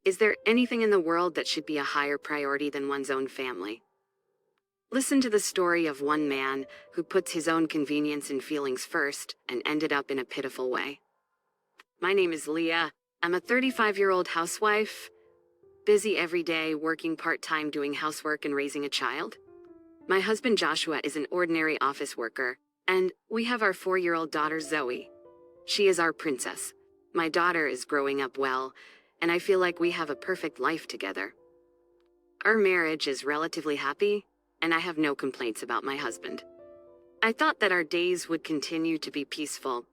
Is there anything in the world that should be a higher priority than one's own family? Listen to the story of one man who puts his own convenience and feelings first and ended up in a pitiful way. My name is Leah. I'm a 35-year-old housewife, busy every day working part-time doing housework and raising a child. My husband Joshua is an ordinary office worker, and we have our 4-year-old daughter Zoe. She is our princess. My daughter is growing up well, and I feel like we have a perfect life together. Our marriage is relatively happy, and I have no complaints about my husband. I thought that our days would continue to be peaceful,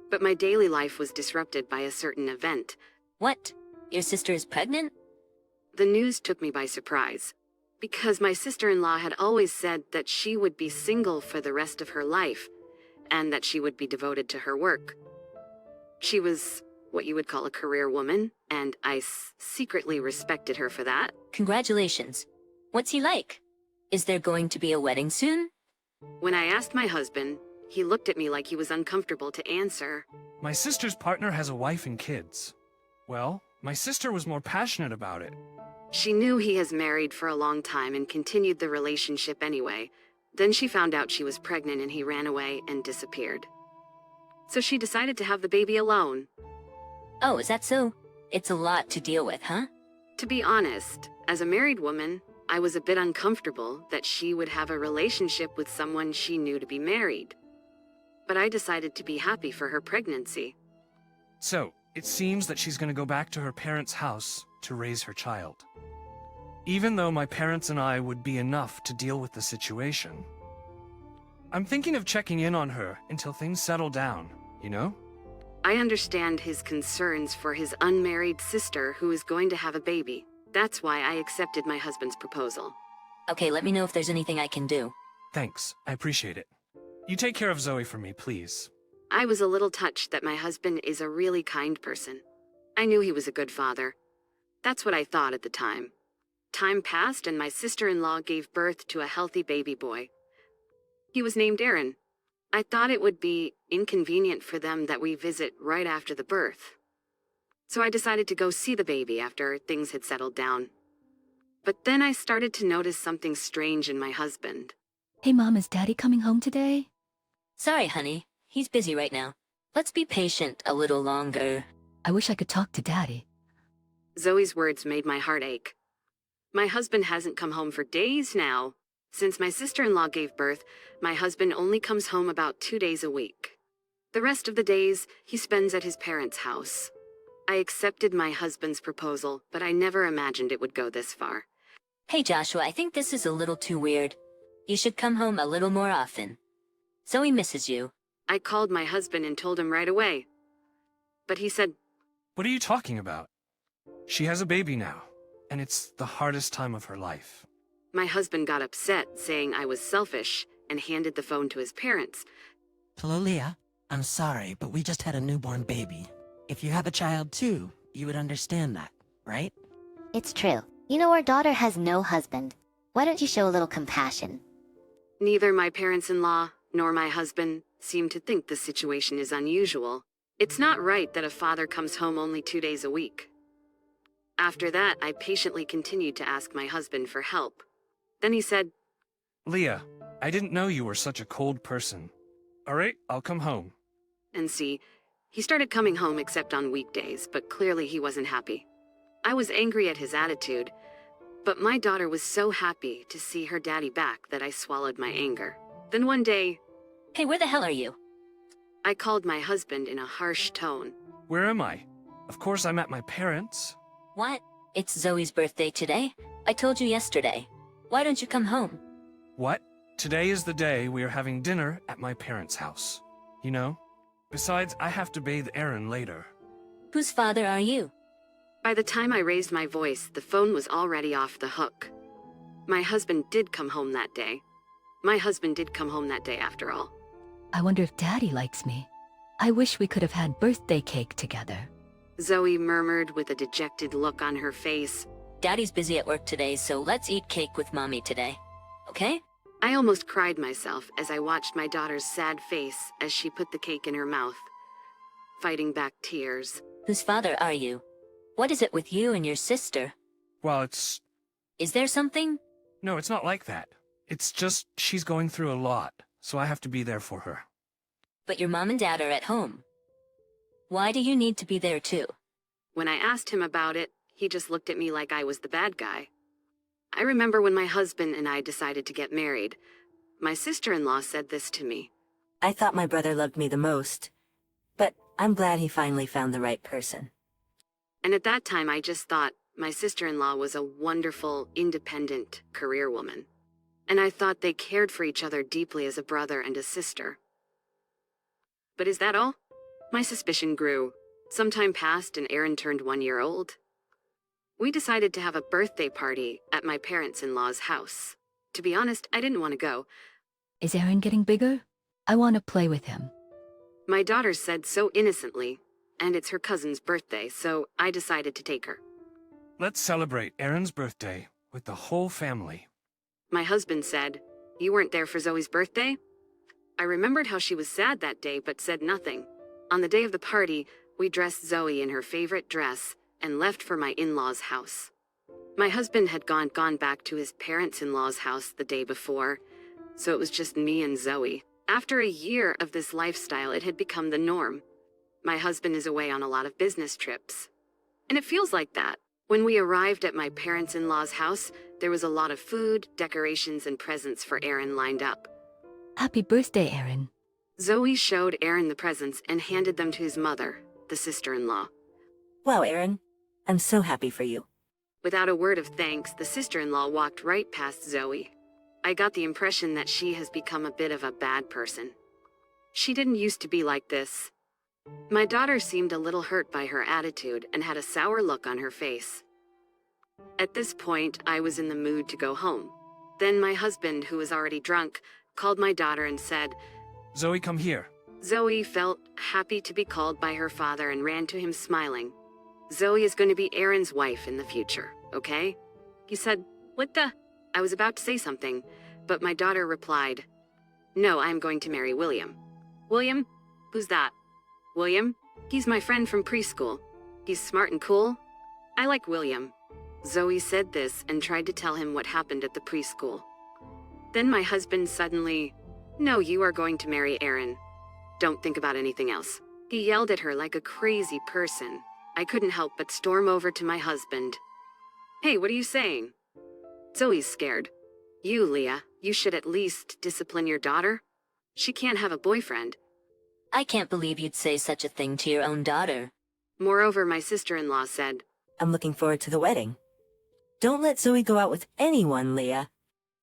but my daily life was disrupted by a certain event. What? Your sister is pregnant? The news took me by surprise, because my sister-in-law had always said that she would be single for the rest of her life, and that she would be devoted to her work. She was what you would call a career woman, and I secretly respected her for that. Congratulations. What's he like? Is there going to be a wedding soon? When I asked my husband, he looked at me like he was uncomfortable to answer. My sister's partner has a wife and kids. Well, my sister was more passionate about it. She knew he has married for a long time and continued the relationship anyway. Then she found out she was pregnant and he ran away and disappeared. So she decided to have the baby alone. Oh, is that so? It's a lot to deal with, huh? To be honest, as a married woman, I was a bit uncomfortable that she would have a relationship with someone she knew to be married. But I decided to be happy for her pregnancy. So, it seems that she's going to go back to her parents' house to raise her child. Even though my parents and I would be enough to deal with the situation, I'm thinking of checking in on her until things settle down, you know? I understand his concerns for his unmarried sister who is going to have a baby. That's why I accepted my husband's proposal. Okay, let me know if there's anything I can do. Thanks, I appreciate it. You take care of Zoe for me, please. I was a little touched that my husband is a really kind person. I knew he was a good father. That's what I thought at the time. Time passed and my sister-in-law gave birth to a healthy baby boy. He was named Aaron. I thought it would be inconvenient for them that we visit right after the birth. So I decided to go see the baby after things had settled down. But then I started to notice something strange in my husband. Hey Mom, is Daddy coming home today? Sorry, honey. He's busy right now. Let's be patient a little longer. I wish I could talk to Daddy. Zoe's words made my heart ache. My husband hasn't come home for days now. Since my sister-in-law gave birth, my husband only comes home about 2 days a week. The rest of the days, he spends at his parents' house. I accepted my husband's proposal, but I never imagined it would go this far. Hey Joshua, I think this is a little too weird. You should come home a little more often. Zoe misses you. I called my husband and told him right away. But he said, What are you talking about? She has a baby now, and it's the hardest time of her life. My husband got upset, saying I was selfish, and handed the phone to his parents. Hello, Leah. I'm sorry, but we just had a newborn baby. If you have a child too, you would understand that, right? It's true. You know, our daughter has no husband. Why don't you show a little compassion? Neither my parents-in-law nor my husband seem to think the situation is unusual. It's not right that a father comes home only 2 days a week. After that, I patiently continued to ask my husband for help. Then he said, Leah, I didn't know you were such a cold person. All right, I'll come home. And see, he started coming home except on weekdays, but clearly he wasn't happy. I was angry at his attitude, but my daughter was so happy to see her daddy back that I swallowed my anger. Then one day, Hey, where the hell are you? I called my husband in a harsh tone. Where am I? Of course I'm at my parents'. What? It's Zoe's birthday today? I told you yesterday. Why don't you come home? What? Today is the day we are having dinner at my parents' house. You know? Besides, I have to bathe Aaron later. Whose father are you? By the time I raised my voice, the phone was already off the hook. My husband did come home that day. My husband did come home that day after all. I wonder if Daddy likes me. I wish we could have had birthday cake together. Zoe murmured with a dejected look on her face. Daddy's busy at work today, so let's eat cake with Mommy today. Okay? I almost cried myself as I watched my daughter's sad face as she put the cake in her mouth, fighting back tears. Whose father are you? What is it with you and your sister? Well, Is there something? no, it's not like that. It's just she's going through a lot, so I have to be there for her. But your mom and dad are at home. Why do you need to be there too? When I asked him about it, he just looked at me like I was the bad guy. I remember when my husband and I decided to get married. My sister-in-law said this to me. I thought my brother loved me the most, but I'm glad he finally found the right person. And at that time, I just thought my sister-in-law was a wonderful, independent career woman. And I thought they cared for each other deeply as a brother and a sister. But is that all? My suspicion grew. Some time passed and Aaron turned 1 year old. We decided to have a birthday party at my parents-in-law's house. To be honest, I didn't want to go. Is Aaron getting bigger? I want to play with him. My daughter said so innocently, and it's her cousin's birthday, so I decided to take her. Let's celebrate Aaron's birthday with the whole family. My husband said, "You weren't there for Zoe's birthday?" I remembered how she was sad that day, but said nothing. On the day of the party, we dressed Zoe in her favorite dress and left for my in-laws' house. My husband had gone back to his parents-in-law's house the day before, so it was just me and Zoe. After a year of this lifestyle, it had become the norm. My husband is away on a lot of business trips. And it feels like that. When we arrived at my parents-in-law's house, there was a lot of food, decorations, and presents for Aaron lined up. Happy birthday, Aaron. Zoe showed Aaron the presents and handed them to his mother, the sister-in-law. Wow, Aaron, I'm so happy for you. Without a word of thanks, the sister-in-law walked right past Zoe. I got the impression that she has become a bit of a bad person. She didn't used to be like this. My daughter seemed a little hurt by her attitude and had a sour look on her face. At this point, I was in the mood to go home. Then my husband, who was already drunk, called my daughter and said, Zoe, come here. Zoe felt happy to be called by her father and ran to him smiling. Zoe is going to be Aaron's wife in the future, okay? He said, "What the?" I was about to say something, but my daughter replied, "No, I'm going to marry William." "William? Who's that?" "William? He's my friend from preschool. He's smart and cool. I like William." Zoe said this and tried to tell him what happened at the preschool. Then my husband suddenly, "No, you are going to marry Aaron. Don't think about anything else." He yelled at her like a crazy person. I couldn't help but storm over to my husband. "Hey, what are you saying?" Zoe's scared. "You, Leah, you should at least discipline your daughter. She can't have a boyfriend." I can't believe you'd say such a thing to your own daughter. Moreover, my sister-in-law said, I'm looking forward to the wedding. Don't let Zoe go out with anyone, Leah.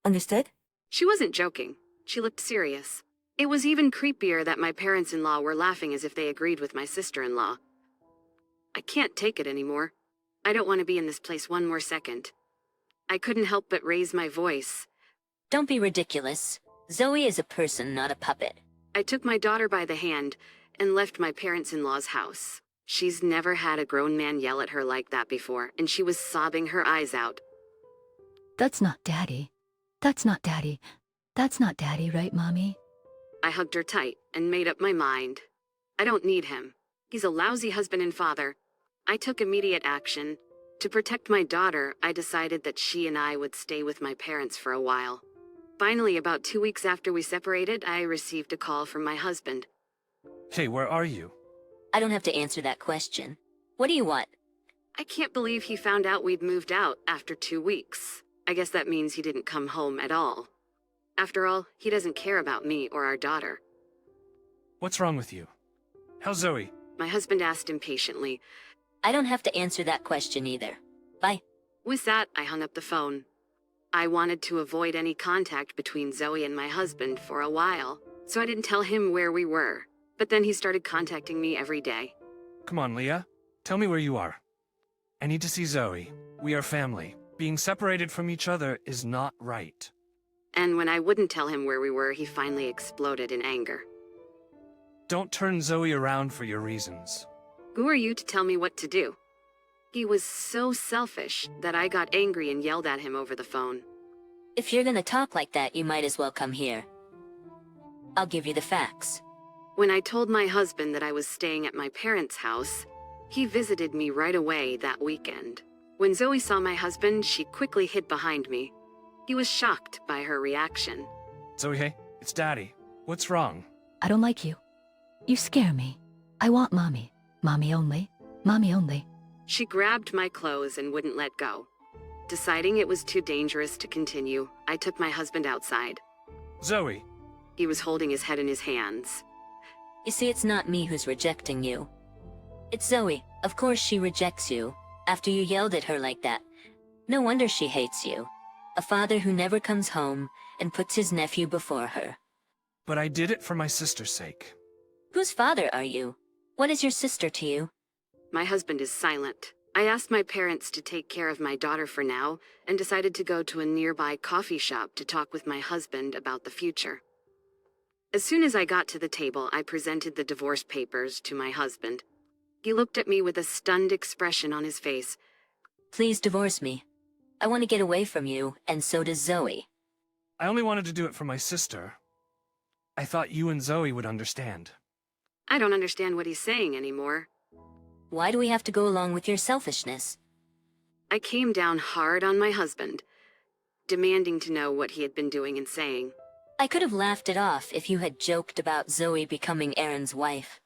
Understood? She wasn't joking. She looked serious. It was even creepier that my parents-in-law were laughing as if they agreed with my sister-in-law. I can't take it anymore. I don't want to be in this place one more second. I couldn't help but raise my voice. Don't be ridiculous. Zoe is a person, not a puppet. I took my daughter by the hand and left my parents-in-law's house. She's never had a grown man yell at her like that before, and she was sobbing her eyes out. That's not Daddy. That's not Daddy. That's not Daddy, right, Mommy? I hugged her tight and made up my mind. I don't need him. He's a lousy husband and father. I took immediate action. To protect my daughter, I decided that she and I would stay with my parents for a while. Finally, about 2 weeks after we separated, I received a call from my husband. Hey, where are you? I don't have to answer that question. What do you want? I can't believe he found out we'd moved out after 2 weeks. I guess that means he didn't come home at all. After all, he doesn't care about me or our daughter. What's wrong with you? How's Zoe? My husband asked impatiently. I don't have to answer that question either. Bye. With that, I hung up the phone. I wanted to avoid any contact between Zoe and my husband for a while, so I didn't tell him where we were. But then he started contacting me every day. Come on, Leah. Tell me where you are. I need to see Zoe. We are family. Being separated from each other is not right. And when I wouldn't tell him where we were, he finally exploded in anger. Don't turn Zoe around for your reasons. Who are you to tell me what to do? He was so selfish that I got angry and yelled at him over the phone. If you're gonna talk like that, you might as well come here. I'll give you the facts. When I told my husband that I was staying at my parents' house, He visited me right away that weekend. When Zoe saw my husband, she quickly hid behind me. He was shocked by her reaction. Zoe, hey, it's Daddy. What's wrong? I don't like you. You scare me. I want mommy. Mommy only. Mommy only. She grabbed my clothes and wouldn't let go. Deciding it was too dangerous to continue, I took my husband outside. Zoe. He was holding his head in his hands. You see, it's not me who's rejecting you. It's Zoe. Of course she rejects you, after you yelled at her like that. No wonder she hates you. A father who never comes home and puts his nephew before her. But I did it for my sister's sake. Whose father are you? What is your sister to you? My husband is silent. I asked my parents to take care of my daughter for now and decided to go to a nearby coffee shop to talk with my husband about the future. As soon as I got to the table, I presented the divorce papers to my husband. He looked at me with a stunned expression on his face. Please divorce me. I want to get away from you, and so does Zoe. I only wanted to do it for my sister. I thought you and Zoe would understand. I don't understand what he's saying anymore. Why do we have to go along with your selfishness? I came down hard on my husband, demanding to know what he had been doing and saying. I could have laughed it off if you had joked about Zoe becoming Aaron's wife.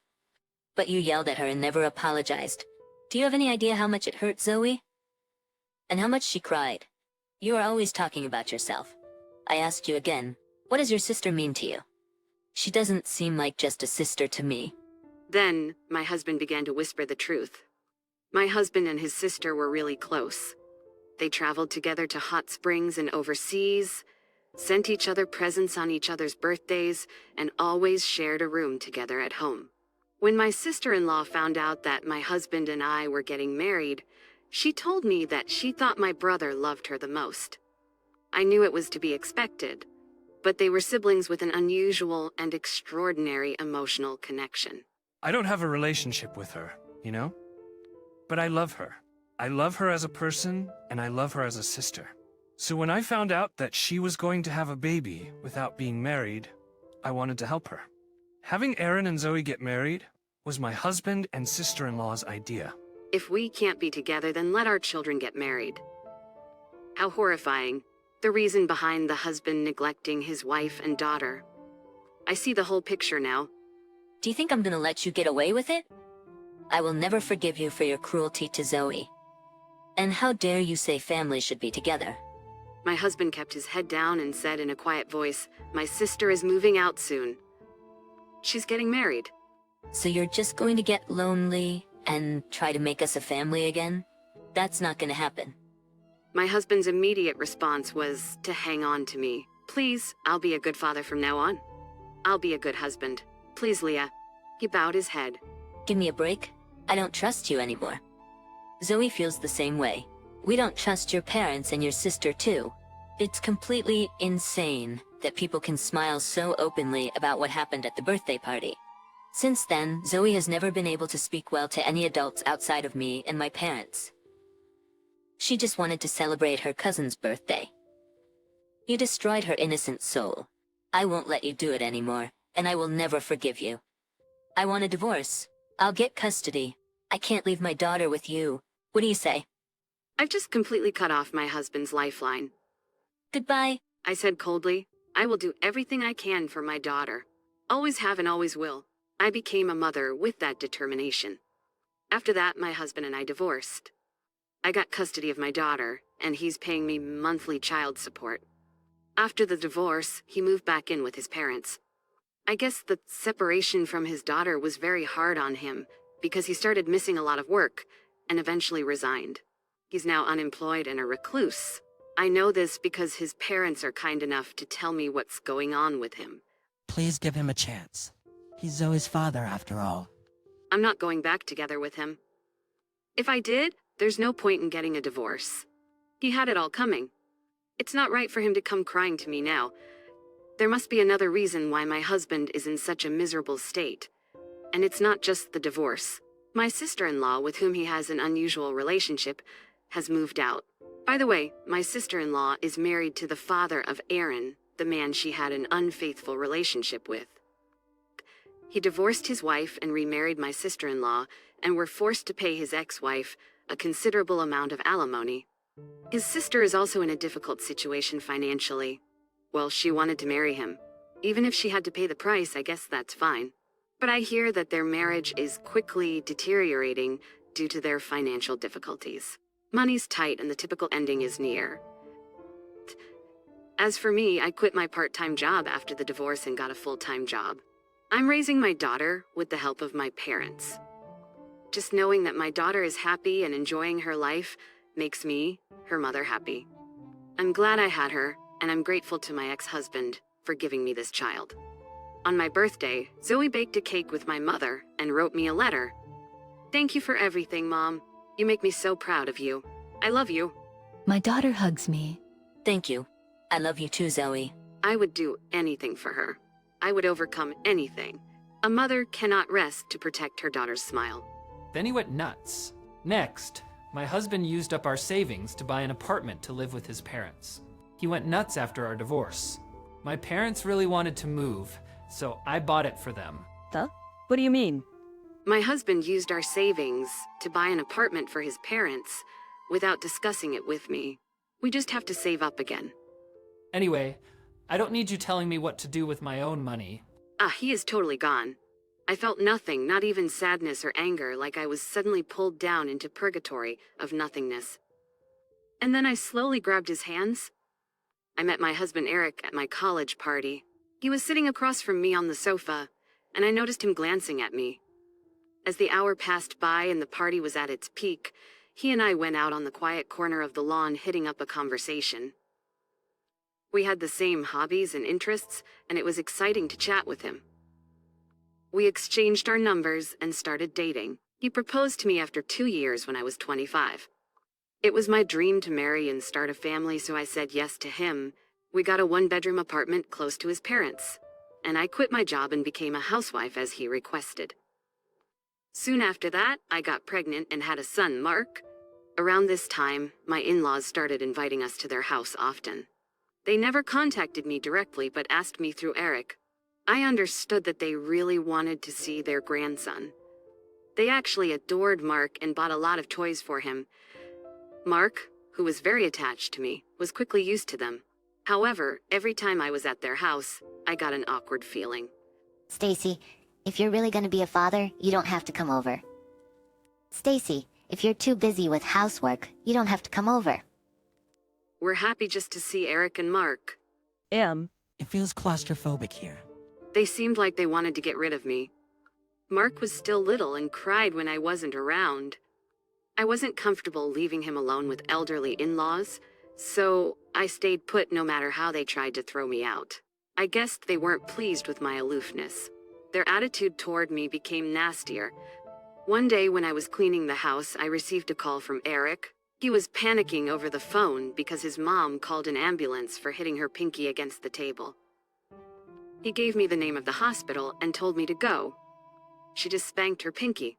But you yelled at her and never apologized. Do you have any idea how much it hurt Zoe? And how much she cried? You are always talking about yourself. I asked you again, what does your sister mean to you? She doesn't seem like just a sister to me. Then, my husband began to whisper the truth. My husband and his sister were really close. They traveled together to hot springs and overseas, sent each other presents on each other's birthdays, and always shared a room together at home. When my sister-in-law found out that my husband and I were getting married, she told me that she thought my brother loved her the most. I knew it was to be expected, but they were siblings with an unusual and extraordinary emotional connection. I don't have a relationship with her, you know? But I love her. I love her as a person, and I love her as a sister. So when I found out that she was going to have a baby without being married, I wanted to help her. Having Aaron and Zoe get married was my husband and sister-in-law's idea. If we can't be together, then let our children get married. How horrifying. The reason behind the husband neglecting his wife and daughter. I see the whole picture now. Do you think I'm gonna let you get away with it? I will never forgive you for your cruelty to Zoe. And how dare you say families should be together? My husband kept his head down and said in a quiet voice, "My sister is moving out soon. She's getting married." So you're just going to get lonely and try to make us a family again? That's not gonna happen. My husband's immediate response was to hang on to me. "Please, I'll be a good father from now on. I'll be a good husband. Please, Leah." He bowed his head. Give me a break. I don't trust you anymore. Zoe feels the same way. We don't trust your parents and your sister too. It's completely insane that people can smile so openly about what happened at the birthday party. Since then, Zoe has never been able to speak well to any adults outside of me and my parents. She just wanted to celebrate her cousin's birthday. You destroyed her innocent soul. I won't let you do it anymore, and I will never forgive you. I want a divorce. I'll get custody. I can't leave my daughter with you. What do you say? I've just completely cut off my husband's lifeline. Goodbye. I said coldly, "I will do everything I can for my daughter. Always have and always will." I became a mother with that determination. After that, my husband and I divorced. I got custody of my daughter, and he's paying me monthly child support. After the divorce, he moved back in with his parents. I guess the separation from his daughter was very hard on him because he started missing a lot of work and eventually resigned. He's now unemployed and a recluse. I know this because his parents are kind enough to tell me what's going on with him. Please give him a chance. He's Zoe's father, after all. I'm not going back together with him. If I did, there's no point in getting a divorce. He had it all coming. It's not right for him to come crying to me now. There must be another reason why my husband is in such a miserable state. And it's not just the divorce. My sister-in-law, with whom he has an unusual relationship, has moved out. By the way, my sister-in-law is married to the father of Aaron, the man she had an unfaithful relationship with. He divorced his wife and remarried my sister-in-law, and were forced to pay his ex-wife a considerable amount of alimony. His sister is also in a difficult situation financially. Well, she wanted to marry him. Even if she had to pay the price, I guess that's fine. But I hear that their marriage is quickly deteriorating due to their financial difficulties. Money's tight and the typical ending is near. As for me, I quit my part-time job after the divorce and got a full-time job. I'm raising my daughter with the help of my parents. Just knowing that my daughter is happy and enjoying her life makes me, her mother, happy. I'm glad I had her, and I'm grateful to my ex-husband for giving me this child. On my birthday, Zoe baked a cake with my mother and wrote me a letter. Thank you for everything, Mom. You make me so proud of you. I love you. My daughter hugs me. Thank you. I love you too, Zoe. I would do anything for her. I would overcome anything. A mother cannot rest to protect her daughter's smile. Then he went nuts. Next, my husband used up our savings to buy an apartment to live with his parents. He went nuts after our divorce. My parents really wanted to move, so I bought it for them. Huh? What do you mean? My husband used our savings to buy an apartment for his parents without discussing it with me. We just have to save up again. Anyway, I don't need you telling me what to do with my own money. He is totally gone. I felt nothing, not even sadness or anger, like I was suddenly pulled down into purgatory of nothingness. And then I slowly grabbed his hands. I met my husband Eric at my college party. He was sitting across from me on the sofa, and I noticed him glancing at me. As the hour passed by and the party was at its peak, he and I went out on the quiet corner of the lawn hitting up a conversation. We had the same hobbies and interests, and it was exciting to chat with him. We exchanged our numbers and started dating. He proposed to me after 2 years when I was 25. It was my dream to marry and start a family, so I said yes to him. We got a 1-bedroom apartment close to his parents, and I quit my job and became a housewife as he requested. Soon after that, I got pregnant and had a son, Mark. Around this time, my in-laws started inviting us to their house often. They never contacted me directly, but asked me through Eric. I understood that they really wanted to see their grandson. They actually adored Mark and bought a lot of toys for him. Mark, who was very attached to me, was quickly used to them. However, every time I was at their house, I got an awkward feeling. Stacy, if you're really gonna be a father, you don't have to come over. Stacy, if you're too busy with housework, you don't have to come over. We're happy just to see Eric and Mark. It feels claustrophobic here. They seemed like they wanted to get rid of me. Mark was still little and cried when I wasn't around. I wasn't comfortable leaving him alone with elderly in-laws, so I stayed put no matter how they tried to throw me out. I guessed they weren't pleased with my aloofness. Their attitude toward me became nastier. One day when I was cleaning the house, I received a call from Eric. He was panicking over the phone because his mom called an ambulance for hitting her pinky against the table. He gave me the name of the hospital and told me to go. She just spanked her pinky.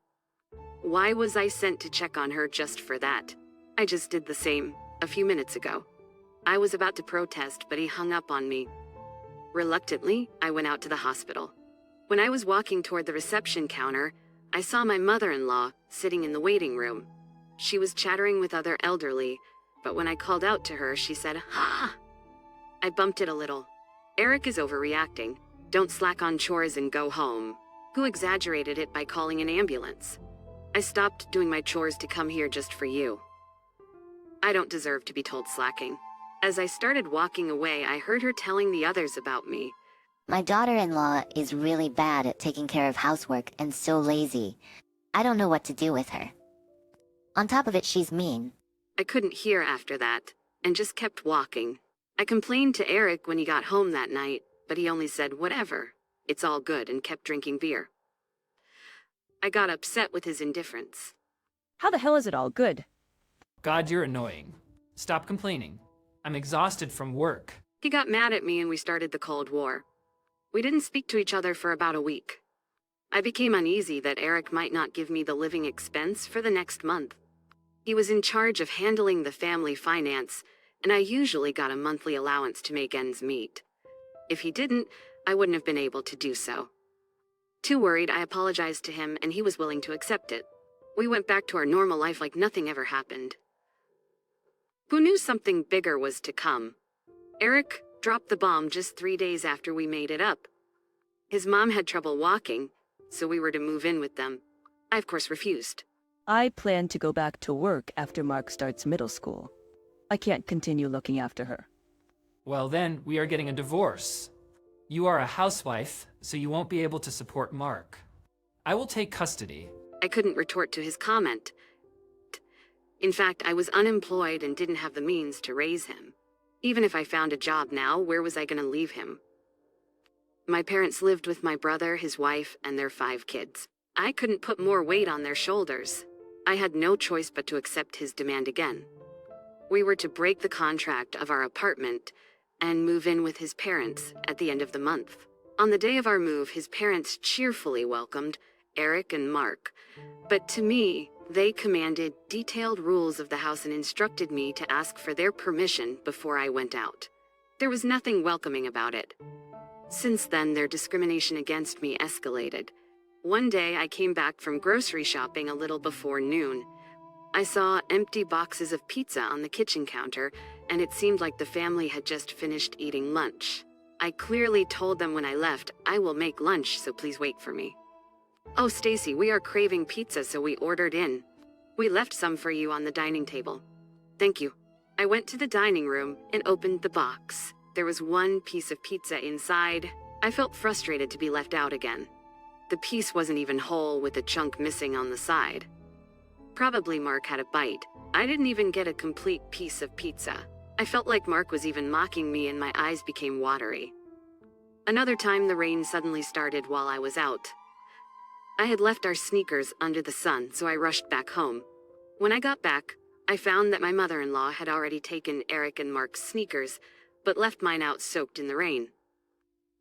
Why was I sent to check on her just for that? I just did the same a few minutes ago. I was about to protest, but he hung up on me. Reluctantly, I went out to the hospital. When I was walking toward the reception counter, I saw my mother-in-law sitting in the waiting room. She was chattering with other elderly, but when I called out to her, she said, "Ha!" I bumped it a little. Eric is overreacting. Don't slack on chores and go home. Who exaggerated it by calling an ambulance? I stopped doing my chores to come here just for you. I don't deserve to be told slacking. As I started walking away, I heard her telling the others about me. My daughter-in-law is really bad at taking care of housework and so lazy. I don't know what to do with her. On top of it, she's mean. I couldn't hear after that, and just kept walking. I complained to Eric when he got home that night, but he only said, "Whatever, it's all good," and kept drinking beer. I got upset with his indifference. How the hell is it all good? God, you're annoying. Stop complaining. I'm exhausted from work. He got mad at me and we started the Cold War. We didn't speak to each other for about a week. I became uneasy that Eric might not give me the living expense for the next month. He was in charge of handling the family finance, and I usually got a monthly allowance to make ends meet. If he didn't, I wouldn't have been able to do so. Too worried, I apologized to him and he was willing to accept it. We went back to our normal life like nothing ever happened. Who knew something bigger was to come? Eric dropped the bomb just 3 days after we made it up. His mom had trouble walking, so we were to move in with them. I, of course, refused. I plan to go back to work after Mark starts middle school. I can't continue looking after her. Well then, we are getting a divorce. You are a housewife, so you won't be able to support Mark. I will take custody. I couldn't retort to his comment. In fact, I was unemployed and didn't have the means to raise him. Even if I found a job now, where was I going to leave him? My parents lived with my brother, his wife, and their 5 kids. I couldn't put more weight on their shoulders. I had no choice but to accept his demand again. We were to break the contract of our apartment and move in with his parents at the end of the month. On the day of our move, his parents cheerfully welcomed Eric and Mark. But to me, they commanded detailed rules of the house and instructed me to ask for their permission before I went out. There was nothing welcoming about it. Since then, their discrimination against me escalated. One day, I came back from grocery shopping a little before noon. I saw empty boxes of pizza on the kitchen counter, and it seemed like the family had just finished eating lunch. I clearly told them when I left, I will make lunch, so please wait for me. Oh, Stacy, we are craving pizza, so we ordered in. We left some for you on the dining table. Thank you. I went to the dining room and opened the box. There was one piece of pizza inside. I felt frustrated to be left out again. The piece wasn't even whole, with a chunk missing on the side. Probably Mark had a bite. I didn't even get a complete piece of pizza. I felt like Mark was even mocking me, and my eyes became watery. Another time, the rain suddenly started while I was out. I had left our sneakers under the sun, so I rushed back home. When I got back, I found that my mother-in-law had already taken Eric and Mark's sneakers, but left mine out soaked in the rain.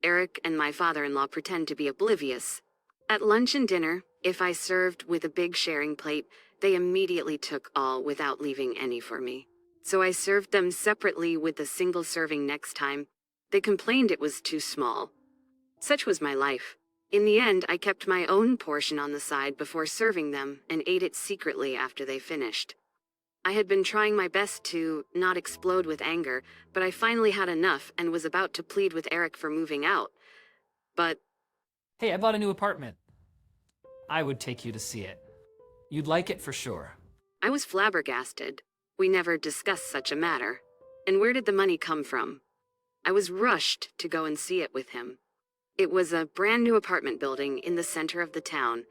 Eric and my father-in-law pretend to be oblivious. At lunch and dinner, if I served with a big sharing plate, they immediately took all without leaving any for me. So I served them separately with a single serving next time. They complained it was too small. Such was my life. In the end, I kept my own portion on the side before serving them and ate it secretly after they finished. I had been trying my best to not explode with anger, but I finally had enough and was about to plead with Eric for moving out. But... Hey, I bought a new apartment. I would take you to see it. You'd like it for sure. I was flabbergasted. We never discussed such a matter. And where did the money come from? I was rushed to go and see it with him. It was a brand new apartment building in the center of the town.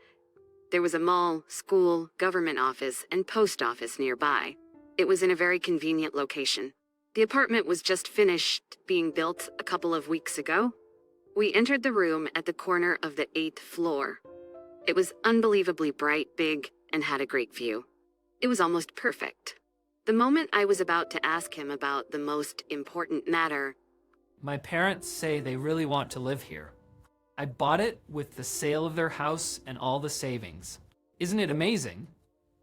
There was a mall, school, government office, and post office nearby. It was in a very convenient location. The apartment was just finished being built a couple of weeks ago. We entered the room at the corner of the 8th floor. It was unbelievably bright, big, and had a great view. It was almost perfect. The moment I was about to ask him about the most important matter... My parents say they really want to live here. I bought it with the sale of their house and all the savings. Isn't it amazing?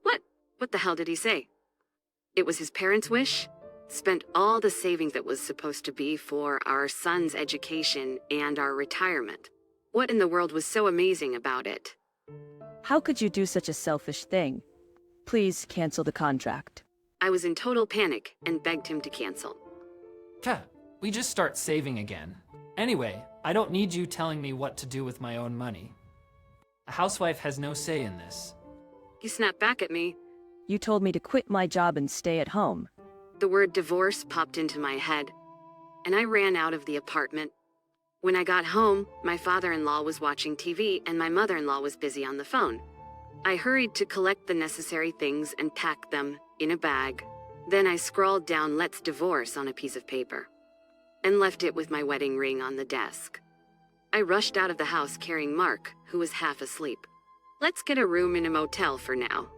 What? What the hell did he say? It was his parents' wish? Spent all the savings that was supposed to be for our son's education and our retirement. What in the world was so amazing about it? How could you do such a selfish thing? Please cancel the contract. I was in total panic and begged him to cancel. We just start saving again. Anyway, I don't need you telling me what to do with my own money. A housewife has no say in this. He snapped back at me. You told me to quit my job and stay at home. The word divorce popped into my head, and I ran out of the apartment. When I got home, my father-in-law was watching TV and my mother-in-law was busy on the phone. I hurried to collect the necessary things and pack them in a bag. Then I scrawled down "Let's divorce" on a piece of paper and left it with my wedding ring on the desk. I rushed out of the house carrying Mark, who was half asleep. Let's get a room in a motel for now.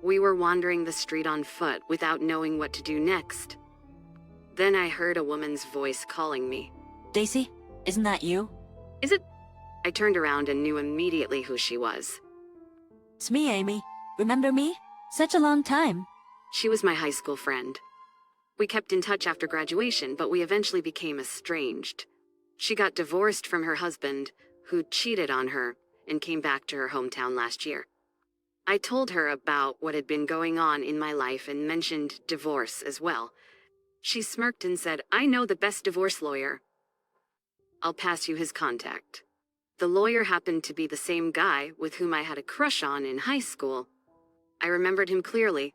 We were wandering the street on foot without knowing what to do next. Then I heard a woman's voice calling me. Daisy, isn't that you? Is it? I turned around and knew immediately who she was. It's me, Amy. Remember me? Such a long time. She was my high school friend. We kept in touch after graduation, but we eventually became estranged. She got divorced from her husband, who cheated on her, and came back to her hometown last year. I told her about what had been going on in my life and mentioned divorce as well. She smirked and said, "I know the best divorce lawyer. I'll pass you his contact." The lawyer happened to be the same guy with whom I had a crush on in high school. I remembered him clearly.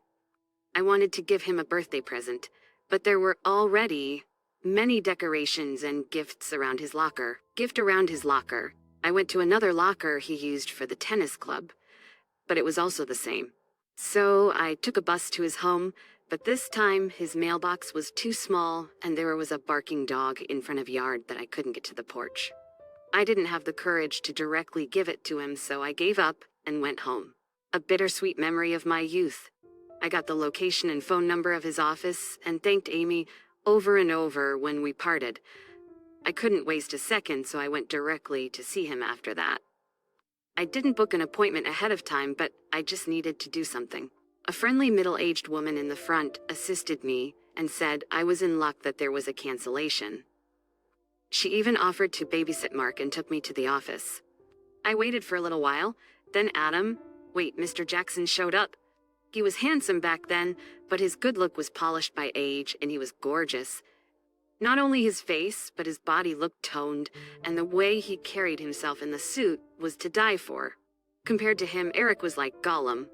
I wanted to give him a birthday present, but there were already many decorations and gifts around his locker. I went to another locker he used for the tennis club, but it was also the same. So I took a bus to his home, but this time his mailbox was too small and there was a barking dog in front of yard that I couldn't get to the porch. I didn't have the courage to directly give it to him, so I gave up and went home. A bittersweet memory of my youth. I got the location and phone number of his office and thanked Amy over and over when we parted. I couldn't waste a second, so I went directly to see him after that. I didn't book an appointment ahead of time, but I just needed to do something. A friendly middle-aged woman in the front assisted me and said I was in luck that there was a cancellation. She even offered to babysit Mark and took me to the office. I waited for a little while, then Mr. Jackson showed up. He was handsome back then, but his good look was polished by age and he was gorgeous. Not only his face, but his body looked toned, and the way he carried himself in the suit was to die for. Compared to him, Eric was like Gollum.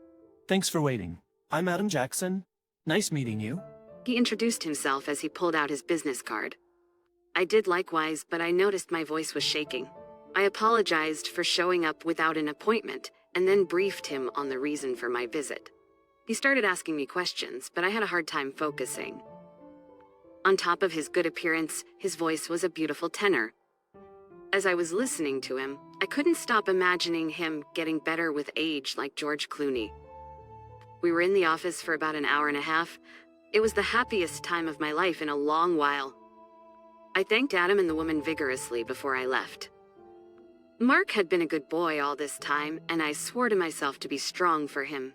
Thanks for waiting. I'm Adam Jackson. Nice meeting you. He introduced himself as he pulled out his business card. I did likewise, but I noticed my voice was shaking. I apologized for showing up without an appointment, and then briefed him on the reason for my visit. He started asking me questions, but I had a hard time focusing. On top of his good appearance, his voice was a beautiful tenor. As I was listening to him, I couldn't stop imagining him getting better with age like George Clooney. We were in the office for about an hour and a half. It was the happiest time of my life in a long while. I thanked Adam and the woman vigorously before I left. Mark had been a good boy all this time, and I swore to myself to be strong for him.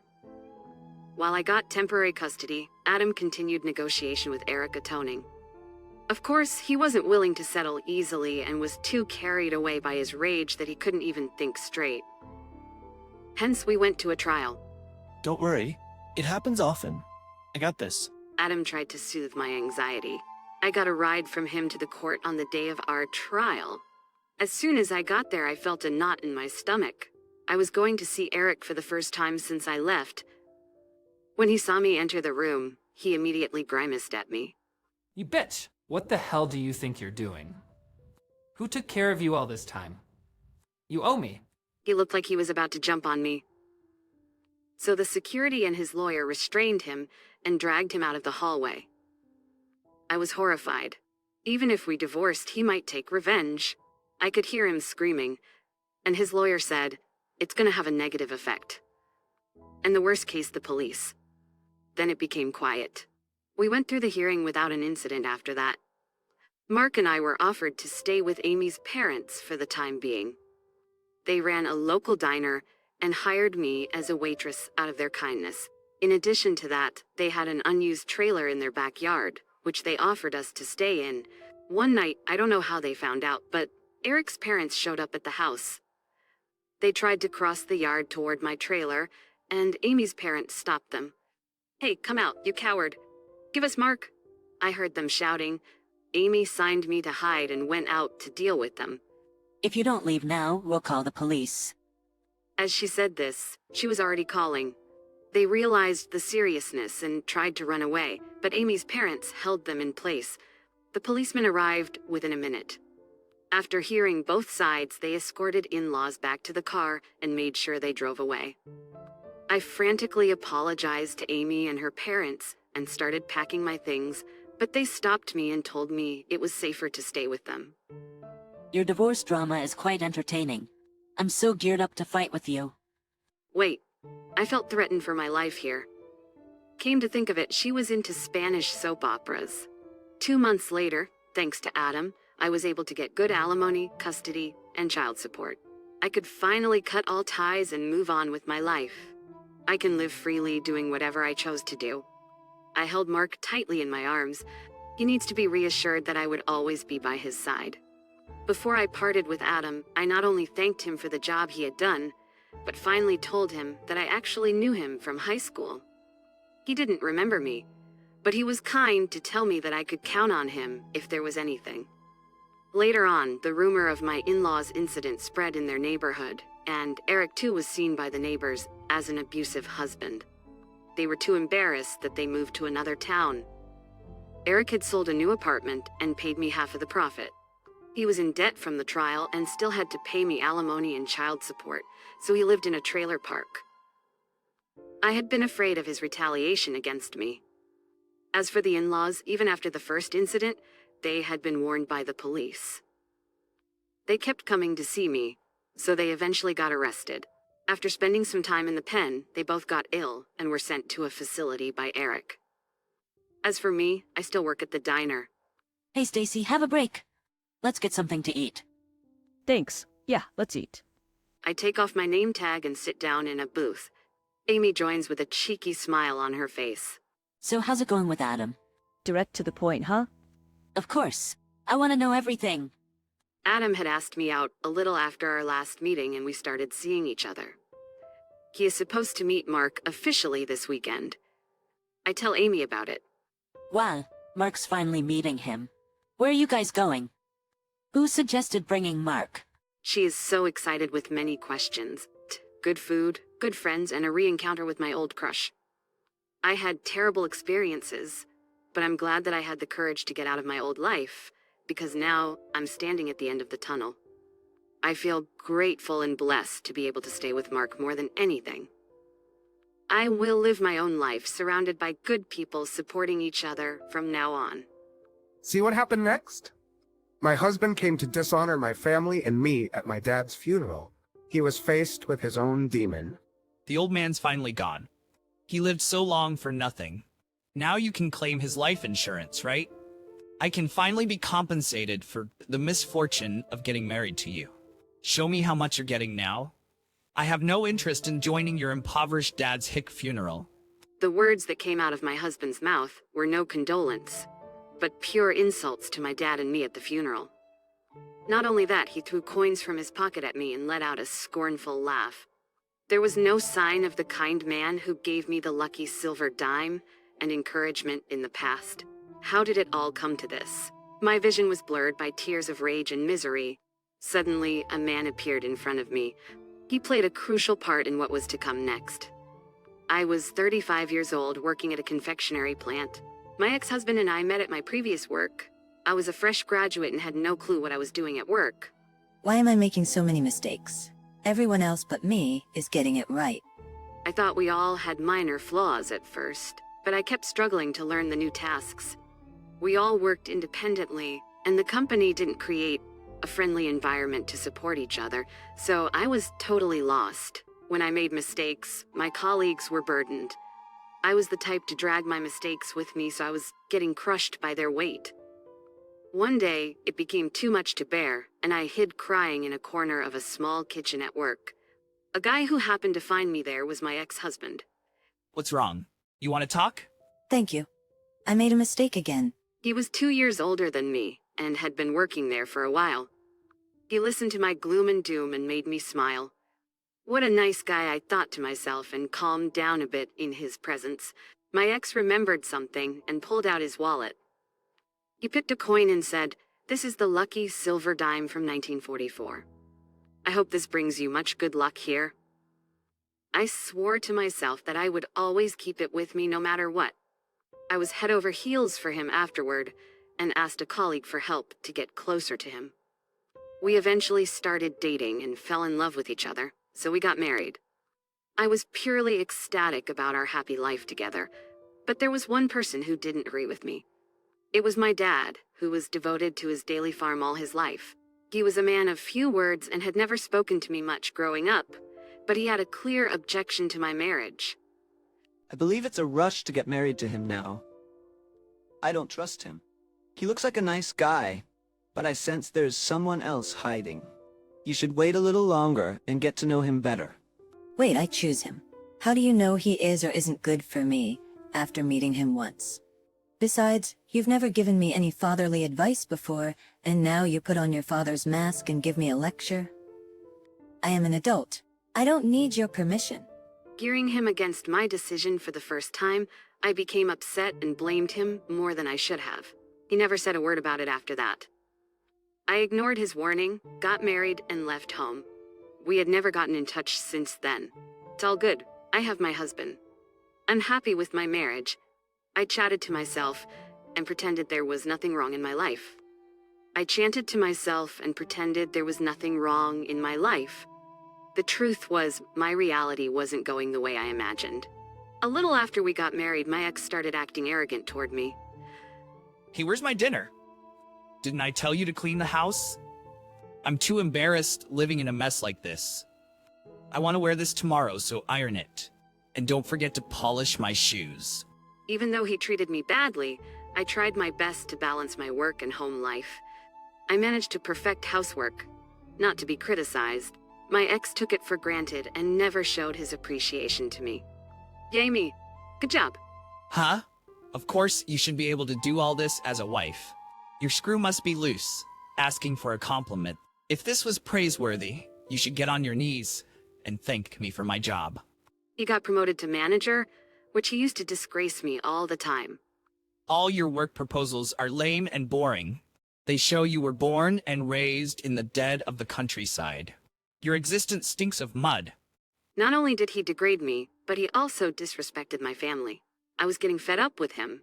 While I got temporary custody, Adam continued negotiation with Eric atoning. Of course, he wasn't willing to settle easily and was too carried away by his rage that he couldn't even think straight. Hence, we went to a trial. Don't worry. It happens often. I got this. Adam tried to soothe my anxiety. I got a ride from him to the court on the day of our trial. As soon as I got there, I felt a knot in my stomach. I was going to see Eric for the first time since I left. When he saw me enter the room, he immediately grimaced at me. You bitch! What the hell do you think you're doing? Who took care of you all this time? You owe me. He looked like he was about to jump on me. So the security and his lawyer restrained him and dragged him out of the hallway. I was horrified. Even if we divorced, he might take revenge. I could hear him screaming, and his lawyer said, "It's going to have a negative effect. And the worst case, the police." Then it became quiet. We went through the hearing without an incident after that. Mark and I were offered to stay with Amy's parents for the time being. They ran a local diner and hired me as a waitress out of their kindness. In addition to that, they had an unused trailer in their backyard, which they offered us to stay in. One night, I don't know how they found out, but Eric's parents showed up at the house. They tried to cross the yard toward my trailer, and Amy's parents stopped them. "Hey, come out, you coward. Give us Mark." I heard them shouting. Amy signed me to hide and went out to deal with them. If you don't leave now, we'll call the police. As she said this, she was already calling. They realized the seriousness and tried to run away, but Amy's parents held them in place. The policemen arrived within a minute. After hearing both sides, they escorted in-laws back to the car and made sure they drove away. I frantically apologized to Amy and her parents and started packing my things, but they stopped me and told me it was safer to stay with them. Your divorce drama is quite entertaining. I'm so geared up to fight with you. Wait, I felt threatened for my life here. Came to think of it, she was into Spanish soap operas. 2 months later, thanks to Adam, I was able to get good alimony, custody, and child support. I could finally cut all ties and move on with my life. I can live freely doing whatever I chose to do. I held Mark tightly in my arms. He needs to be reassured that I would always be by his side. Before I parted with Adam, I not only thanked him for the job he had done, but finally told him that I actually knew him from high school. He didn't remember me, but he was kind to tell me that I could count on him if there was anything. Later on, the rumor of my in-laws' incident spread in their neighborhood, and Eric too was seen by the neighbors as an abusive husband. They were too embarrassed that they moved to another town. Eric had sold a new apartment and paid me half of the profit. He was in debt from the trial and still had to pay me alimony and child support, so he lived in a trailer park. I had been afraid of his retaliation against me. As for the in-laws, even after the first incident, they had been warned by the police. They kept coming to see me, so they eventually got arrested. After spending some time in the pen, they both got ill and were sent to a facility by Eric. As for me, I still work at the diner. Hey Stacy, have a break. Let's get something to eat. Thanks. Yeah, let's eat. I take off my name tag and sit down in a booth. Amy joins with a cheeky smile on her face. So how's it going with Adam? Direct to the point, huh? Of course. I want to know everything. Adam had asked me out a little after our last meeting and we started seeing each other. He is supposed to meet Mark officially this weekend. I tell Amy about it. Wow, Mark's finally meeting him. Where are you guys going? Who suggested bringing Mark? She is so excited with many questions. Good food, good friends, and a re-encounter with my old crush. I had terrible experiences, but I'm glad that I had the courage to get out of my old life, because now I'm standing at the end of the tunnel. I feel grateful and blessed to be able to stay with Mark more than anything. I will live my own life surrounded by good people supporting each other from now on. See what happened next? My husband came to dishonor my family and me at my dad's funeral. He was faced with his own demon. The old man's finally gone. He lived so long for nothing. Now you can claim his life insurance, right? I can finally be compensated for the misfortune of getting married to you. Show me how much you're getting now. I have no interest in joining your impoverished dad's hick funeral. The words that came out of my husband's mouth were no condolence, but pure insults to my dad and me at the funeral. Not only that, he threw coins from his pocket at me and let out a scornful laugh. There was no sign of the kind man who gave me the lucky silver dime and encouragement in the past. How did it all come to this? My vision was blurred by tears of rage and misery. Suddenly, a man appeared in front of me. He played a crucial part in what was to come next. I was 35 years old, working at a confectionery plant. My ex-husband and I met at my previous work. I was a fresh graduate and had no clue what I was doing at work. Why am I making so many mistakes? Everyone else but me is getting it right. I thought we all had minor flaws at first, but I kept struggling to learn the new tasks. We all worked independently, and the company didn't create a friendly environment to support each other, so I was totally lost. When I made mistakes, my colleagues were burdened. I was the type to drag my mistakes with me, so I was getting crushed by their weight. One day, it became too much to bear, and I hid crying in a corner of a small kitchen at work. A guy who happened to find me there was my ex-husband. What's wrong? You want to talk? Thank you. I made a mistake again. He was 2 years older than me, and had been working there for a while. He listened to my gloom and doom and made me smile. What a nice guy, I thought to myself, and calmed down a bit in his presence. My ex remembered something and pulled out his wallet. He picked a coin and said, "This is the lucky silver dime from 1944. I hope this brings you much good luck here." I swore to myself that I would always keep it with me no matter what. I was head over heels for him afterward, and asked a colleague for help to get closer to him. We eventually started dating and fell in love with each other, so we got married. I was purely ecstatic about our happy life together, but there was one person who didn't agree with me. It was my dad, who was devoted to his daily farm all his life. He was a man of few words and had never spoken to me much growing up, but he had a clear objection to my marriage. I believe it's a rush to get married to him now. I don't trust him. He looks like a nice guy, but I sense there's someone else hiding. You should wait a little longer and get to know him better. Wait, I choose him. How do you know he is or isn't good for me after meeting him once? Besides, you've never given me any fatherly advice before, and now you put on your father's mask and give me a lecture? I am an adult. I don't need your permission. Gearing him against my decision for the first time, I became upset and blamed him more than I should have. He never said a word about it after that. I ignored his warning, got married, and left home. We had never gotten in touch since then. It's all good. I have my husband. I'm happy with my marriage. I chatted to myself and pretended there was nothing wrong in my life. I chanted to myself and pretended there was nothing wrong in my life. The truth was, my reality wasn't going the way I imagined. A little after we got married, my ex started acting arrogant toward me. Hey, where's my dinner? Didn't I tell you to clean the house? I'm too embarrassed living in a mess like this. I want to wear this tomorrow, so iron it. And don't forget to polish my shoes. Even though he treated me badly, I tried my best to balance my work and home life. I managed to perfect housework, not to be criticized. My ex took it for granted and never showed his appreciation to me. Yay me. Good job. Huh? Of course, you should be able to do all this as a wife. Your screw must be loose, asking for a compliment. If this was praiseworthy, you should get on your knees and thank me for my job. He got promoted to manager, which he used to disgrace me all the time. All your work proposals are lame and boring. They show you were born and raised in the dead of the countryside. Your existence stinks of mud. Not only did he degrade me, but he also disrespected my family. I was getting fed up with him.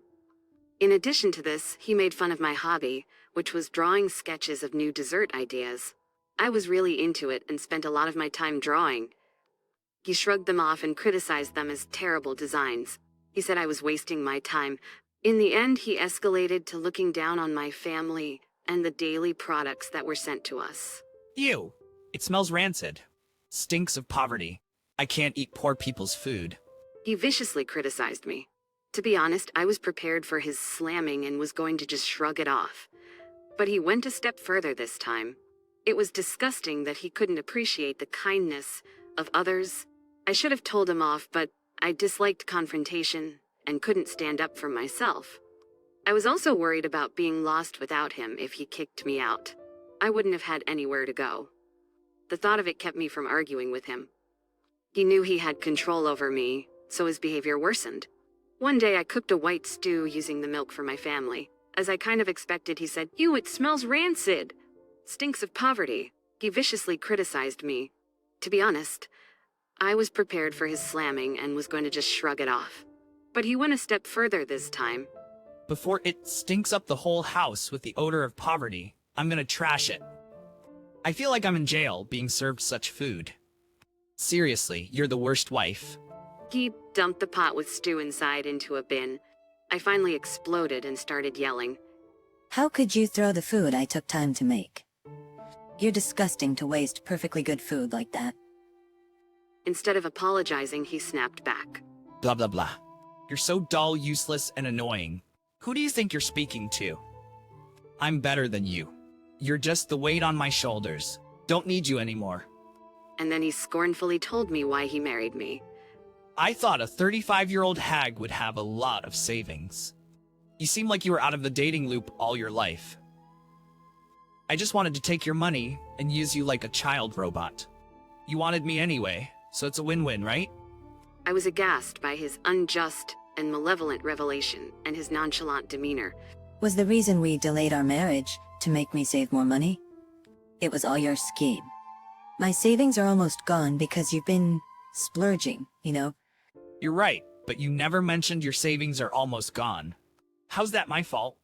In addition to this, he made fun of my hobby, which was drawing sketches of new dessert ideas. I was really into it and spent a lot of my time drawing. He shrugged them off and criticized them as terrible designs. He said I was wasting my time. In the end, he escalated to looking down on my family and the daily products that were sent to us. Ew. It smells rancid. Stinks of poverty. I can't eat poor people's food. He viciously criticized me. To be honest, I was prepared for his slamming and was going to just shrug it off. But he went a step further this time. It was disgusting that he couldn't appreciate the kindness of others. I should have told him off, but I disliked confrontation and couldn't stand up for myself. I was also worried about being lost without him if he kicked me out. I wouldn't have had anywhere to go. The thought of it kept me from arguing with him. He knew he had control over me, so his behavior worsened. One day I cooked a white stew using the milk for my family. As I kind of expected, he said, "Ew, it smells rancid. Stinks of poverty." He viciously criticized me. To be honest, I was prepared for his slamming and was going to just shrug it off. But he went a step further this time. Before it stinks up the whole house with the odor of poverty, I'm gonna trash it. I feel like I'm in jail being served such food. Seriously, you're the worst wife. He dumped the pot with stew inside into a bin. I finally exploded and started yelling. How could you throw the food I took time to make? You're disgusting to waste perfectly good food like that. Instead of apologizing, he snapped back. Blah blah blah. You're so dull, useless, and annoying. Who do you think you're speaking to? I'm better than you. You're just the weight on my shoulders. Don't need you anymore. And then he scornfully told me why he married me. I thought a 35-year-old hag would have a lot of savings. You seem like you were out of the dating loop all your life. I just wanted to take your money and use you like a child robot. You wanted me anyway, so it's a win-win, right? I was aghast by his unjust and malevolent revelation and his nonchalant demeanor. Was the reason we delayed our marriage to make me save more money? It was all your scheme. My savings are almost gone because you've been splurging, you know? You're right, but you never mentioned your savings are almost gone. How's that my fault?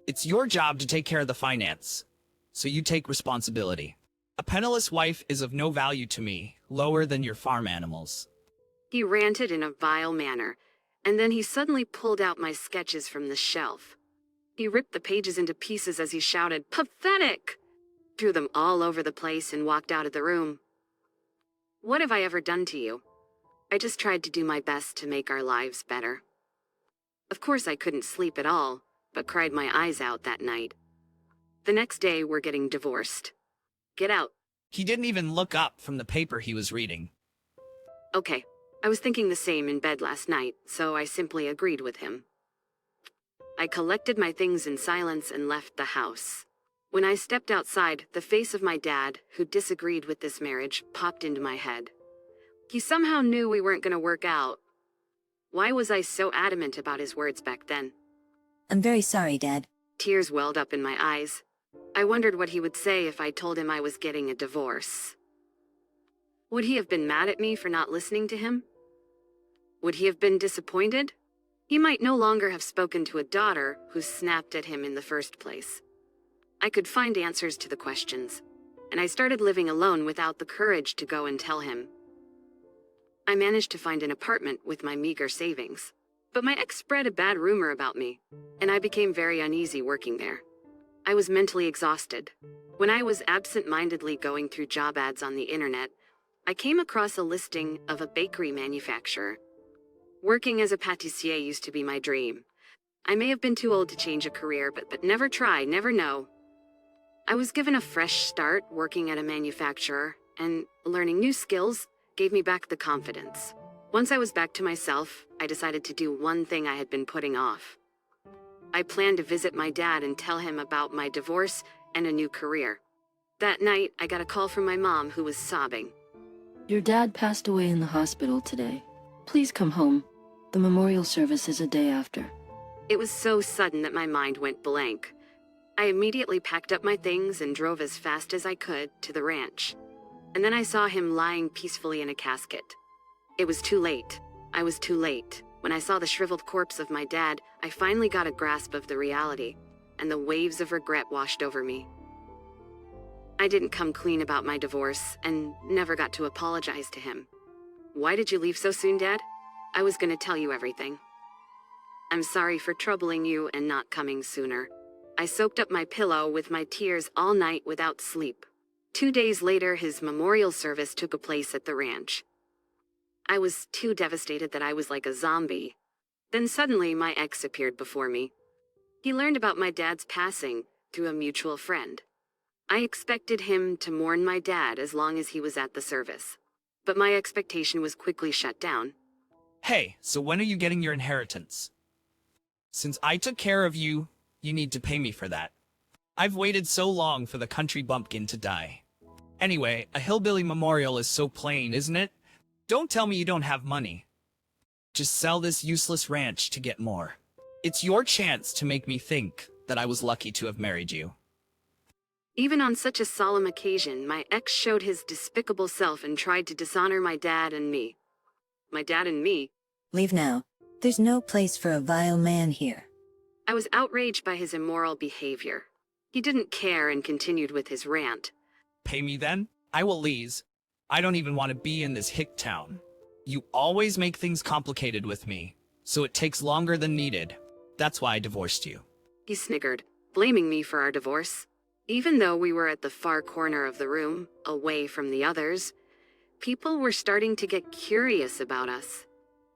It's your job to take care of the finance, so you take responsibility. A penniless wife is of no value to me, lower than your farm animals. He ranted in a vile manner, and then he suddenly pulled out my sketches from the shelf. He ripped the pages into pieces as he shouted, "Pathetic!" Threw them all over the place and walked out of the room. What have I ever done to you? I just tried to do my best to make our lives better. Of course I couldn't sleep at all, but cried my eyes out that night. The next day, we're getting divorced. Get out. He didn't even look up from the paper he was reading. Okay, I was thinking the same in bed last night, so I simply agreed with him. I collected my things in silence and left the house. When I stepped outside, the face of my dad, who disagreed with this marriage, popped into my head. He somehow knew we weren't gonna work out. Why was I so adamant about his words back then? I'm very sorry, Dad. Tears welled up in my eyes. I wondered what he would say if I told him I was getting a divorce. Would he have been mad at me for not listening to him? Would he have been disappointed? He might no longer have spoken to a daughter who snapped at him in the first place. I could find answers to the questions, and I started living alone without the courage to go and tell him. I managed to find an apartment with my meager savings, but my ex spread a bad rumor about me, and I became very uneasy working there. I was mentally exhausted. When I was absent-mindedly going through job ads on the internet, I came across a listing of a bakery manufacturer. Working as a pâtissier used to be my dream. I may have been too old to change a career, but never try, never know. I was given a fresh start working at a manufacturer, and learning new skills gave me back the confidence. Once I was back to myself, I decided to do one thing I had been putting off. I planned to visit my dad and tell him about my divorce and a new career. That night, I got a call from my mom, who was sobbing. Your dad passed away in the hospital today. Please come home. The memorial service is a day after. It was so sudden that my mind went blank. I immediately packed up my things and drove as fast as I could to the ranch. And then I saw him lying peacefully in a casket. It was too late. I was too late. When I saw the shriveled corpse of my dad, I finally got a grasp of the reality, and the waves of regret washed over me. I didn't come clean about my divorce, and never got to apologize to him. Why did you leave so soon, Dad? I was gonna tell you everything. I'm sorry for troubling you and not coming sooner. I soaked up my pillow with my tears all night without sleep. 2 days later, his memorial service took place at the ranch. I was too devastated that I was like a zombie. Then suddenly my ex appeared before me. He learned about my dad's passing through a mutual friend. I expected him to mourn my dad as long as he was at the service. But my expectation was quickly shut down. Hey, so when are you getting your inheritance? Since I took care of you, you need to pay me for that. I've waited so long for the country bumpkin to die. Anyway, a hillbilly memorial is so plain, isn't it? Don't tell me you don't have money. Just sell this useless ranch to get more. It's your chance to make me think that I was lucky to have married you. Even on such a solemn occasion, my ex showed his despicable self and tried to dishonor my dad and me. My dad and me? Leave now. There's no place for a vile man here. I was outraged by his immoral behavior. He didn't care and continued with his rant. Pay me then? I will leave. I don't even want to be in this hick town. You always make things complicated with me, so it takes longer than needed. That's why I divorced you. He sniggered, blaming me for our divorce. Even though we were at the far corner of the room, away from the others, people were starting to get curious about us.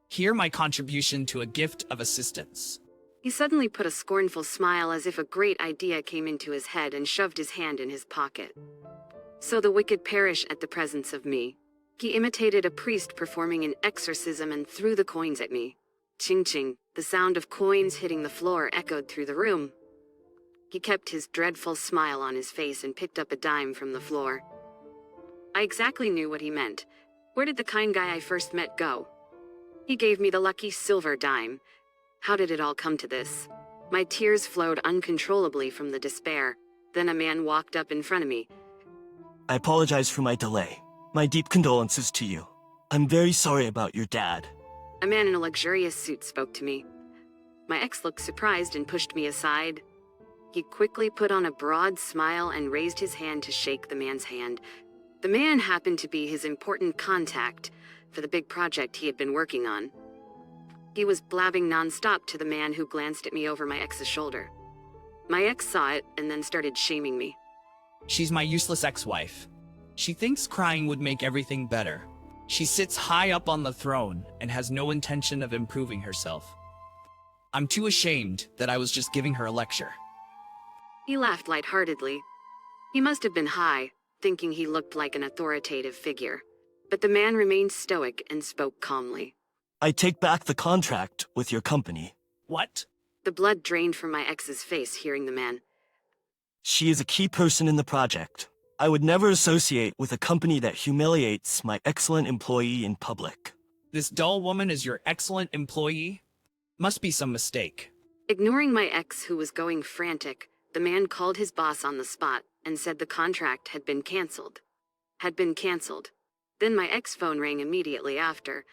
Here my contribution to a gift of assistance. He suddenly put a scornful smile as if a great idea came into his head and shoved his hand in his pocket. So the wicked perish at the presence of me. He imitated a priest performing an exorcism and threw the coins at me. Ching-ching, the sound of coins hitting the floor echoed through the room. He kept his dreadful smile on his face and picked up a dime from the floor. I exactly knew what he meant. Where did the kind guy I first met go? He gave me the lucky silver dime. How did it all come to this? My tears flowed uncontrollably from the despair. Then a man walked up in front of me. I apologize for my delay. My deep condolences to you. I'm very sorry about your dad. A man in a luxurious suit spoke to me. My ex looked surprised and pushed me aside. He quickly put on a broad smile and raised his hand to shake the man's hand. The man happened to be his important contact for the big project he had been working on. He was blabbing nonstop to the man who glanced at me over my ex's shoulder. My ex saw it and then started shaming me. She's my useless ex-wife. She thinks crying would make everything better. She sits high up on the throne and has no intention of improving herself. I'm too ashamed that I was just giving her a lecture. He laughed lightheartedly. He must have been high, thinking he looked like an authoritative figure. But the man remained stoic and spoke calmly. I take back the contract with your company. What? The blood drained from my ex's face hearing the man. She is a key person in the project. I would never associate with a company that humiliates my excellent employee in public. This dull woman is your excellent employee? Must be some mistake. Ignoring my ex, who was going frantic, the man called his boss on the spot and said the contract had been canceled. Then my ex phone rang immediately after.